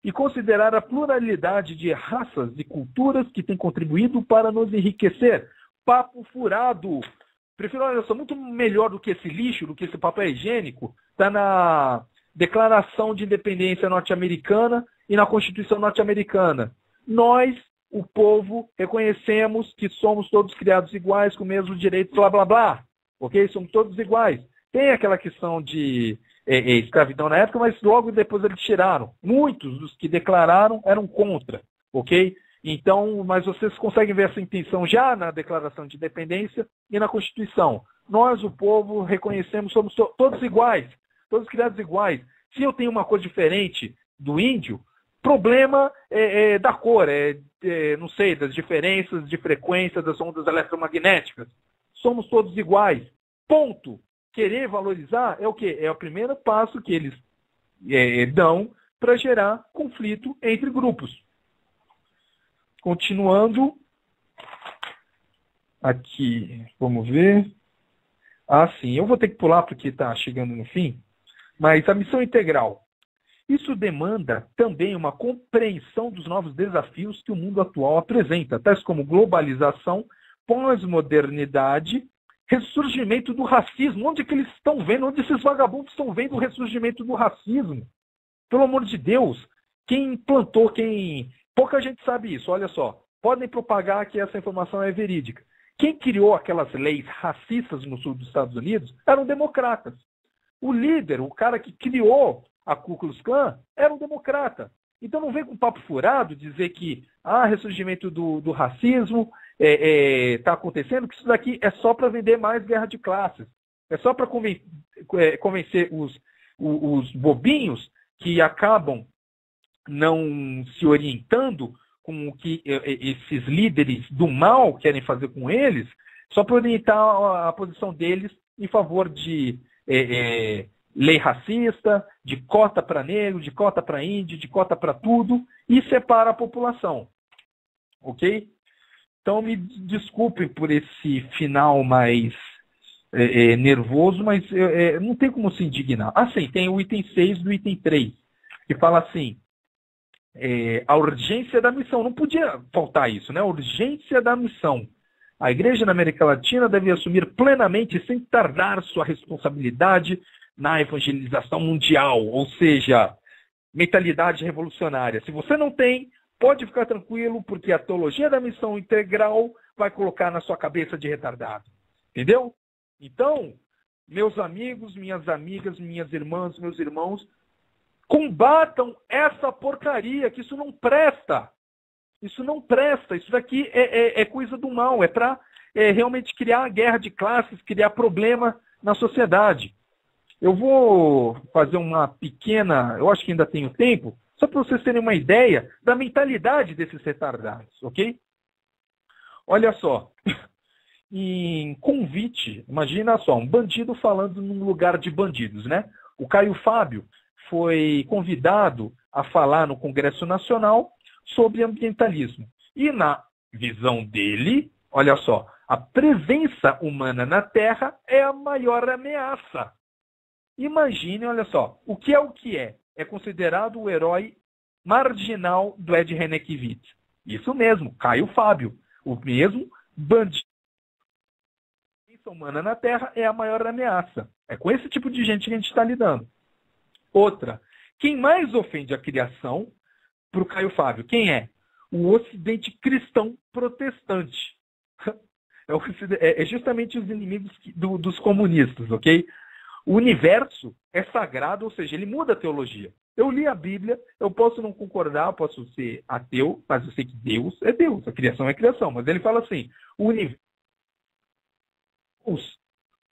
e considerar a pluralidade de raças e culturas que têm contribuído para nos enriquecer. Papo furado. Prefiro, olha só, muito melhor do que esse lixo, do que esse papel higiênico, está na Declaração de Independência norte-americana e na Constituição norte-americana. Nós, o povo, reconhecemos que somos todos criados iguais, com o mesmo direito, blá, blá, blá. Ok? Somos todos iguais. Tem aquela questão de escravidão na época, mas logo depois eles tiraram. Muitos dos que declararam eram contra. Ok? Então, mas vocês conseguem ver essa intenção já na Declaração de Independência e na Constituição. Nós, o povo, reconhecemos, somos todos iguais. Todos criados iguais. Se eu tenho uma cor diferente do índio, problema é da cor, não sei, das diferenças de frequência das ondas eletromagnéticas. Somos todos iguais. Ponto. Querer valorizar é o quê? É o primeiro passo que eles dão para gerar conflito entre grupos. Continuando. Aqui, vamos ver. Sim, eu vou ter que pular porque está chegando no fim. Mas a missão integral. Isso demanda também uma compreensão dos novos desafios que o mundo atual apresenta, tais como globalização, pós-modernidade, ressurgimento do racismo. Onde é que eles estão vendo? Onde esses vagabundos estão vendo o ressurgimento do racismo? Pelo amor de Deus, Quem implantou, pouca gente sabe isso, olha só. Podem propagar que essa informação é verídica. Quem criou aquelas leis racistas no sul dos Estados Unidos eram democratas. O líder, o cara que criou a Ku Klux Klan, era um democrata. Então não vem com papo furado dizer que ressurgimento do racismo está acontecendo, que isso daqui é só para vender mais guerra de classes. É só para convencer os bobinhos que acabam não se orientando com o que esses líderes do mal querem fazer com eles, só para orientar a posição deles em favor de lei racista, de cota para negro, de cota para índio, de cota para tudo, e separa a população. Ok? Então me desculpem por esse final mais nervoso, mas não tem como se indignar. Sim, tem o item 6 do item 3, que fala assim, a urgência da missão. Não podia faltar isso, né? A urgência da missão. A Igreja na América Latina deve assumir plenamente e sem tardar sua responsabilidade na evangelização mundial, ou seja, mentalidade revolucionária. Se você não tem, pode ficar tranquilo, porque a teologia da missão integral vai colocar na sua cabeça de retardado. Entendeu? Então, meus amigos, minhas amigas, minhas irmãs, meus irmãos, combatam essa porcaria, que isso não presta. Isso não presta. Isso daqui é coisa do mal. É para realmente criar guerra de classes, criar problema na sociedade. Eu vou fazer uma pequena... Eu acho que ainda tenho tempo, só para vocês terem uma ideia da mentalidade desses retardados, ok? Olha só. Em convite, imagina só, um bandido falando num lugar de bandidos, né? O Caio Fábio foi convidado a falar no Congresso Nacional sobre ambientalismo. E na visão dele, olha só, a presença humana na Terra é a maior ameaça. Imagine, olha só, o que é? É considerado o herói marginal do Ed Renekiewicz. Isso mesmo, Caio Fábio, o mesmo bandido. A presença humana na Terra é a maior ameaça. É com esse tipo de gente que a gente está lidando. Outra, quem mais ofende a criação para o Caio Fábio? Quem é? O Ocidente cristão protestante. É justamente os inimigos dos comunistas, ok? O universo é sagrado, ou seja, ele muda a teologia. Eu li a Bíblia, eu posso não concordar, eu posso ser ateu, mas eu sei que Deus é Deus, a criação é criação. Mas ele fala assim, o universo...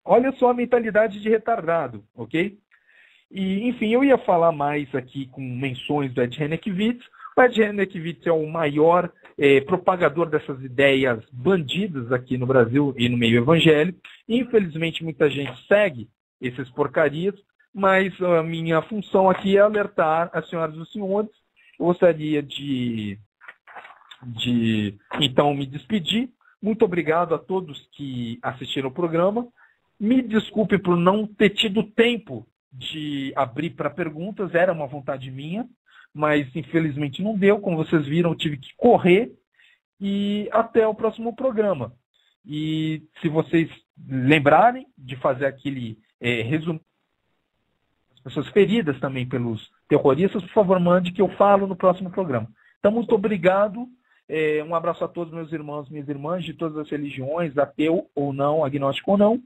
Olha só a mentalidade de retardado, ok? E, enfim, eu ia falar mais aqui com menções do Ed Renekiewicz. O Ed Renekiewicz é o maior propagador dessas ideias bandidas aqui no Brasil e no meio evangélico. Infelizmente, muita gente segue essas porcarias, mas a minha função aqui é alertar as senhoras e os senhores. Eu gostaria de então, me despedir. Muito obrigado a todos que assistiram o programa. Me desculpe por não ter tido tempo de abrir para perguntas, era uma vontade minha, mas infelizmente não deu. Como vocês viram, eu tive que correr, e até o próximo programa. E se vocês lembrarem de fazer aquele resumo, as pessoas feridas também pelos terroristas, por favor, mande que eu falo no próximo programa. Então, muito obrigado. Um abraço a todos meus irmãos, minhas irmãs de todas as religiões, ateu ou não, agnóstico ou não,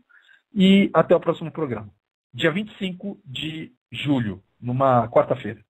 e até o próximo programa. Dia 25 de julho, numa quarta-feira.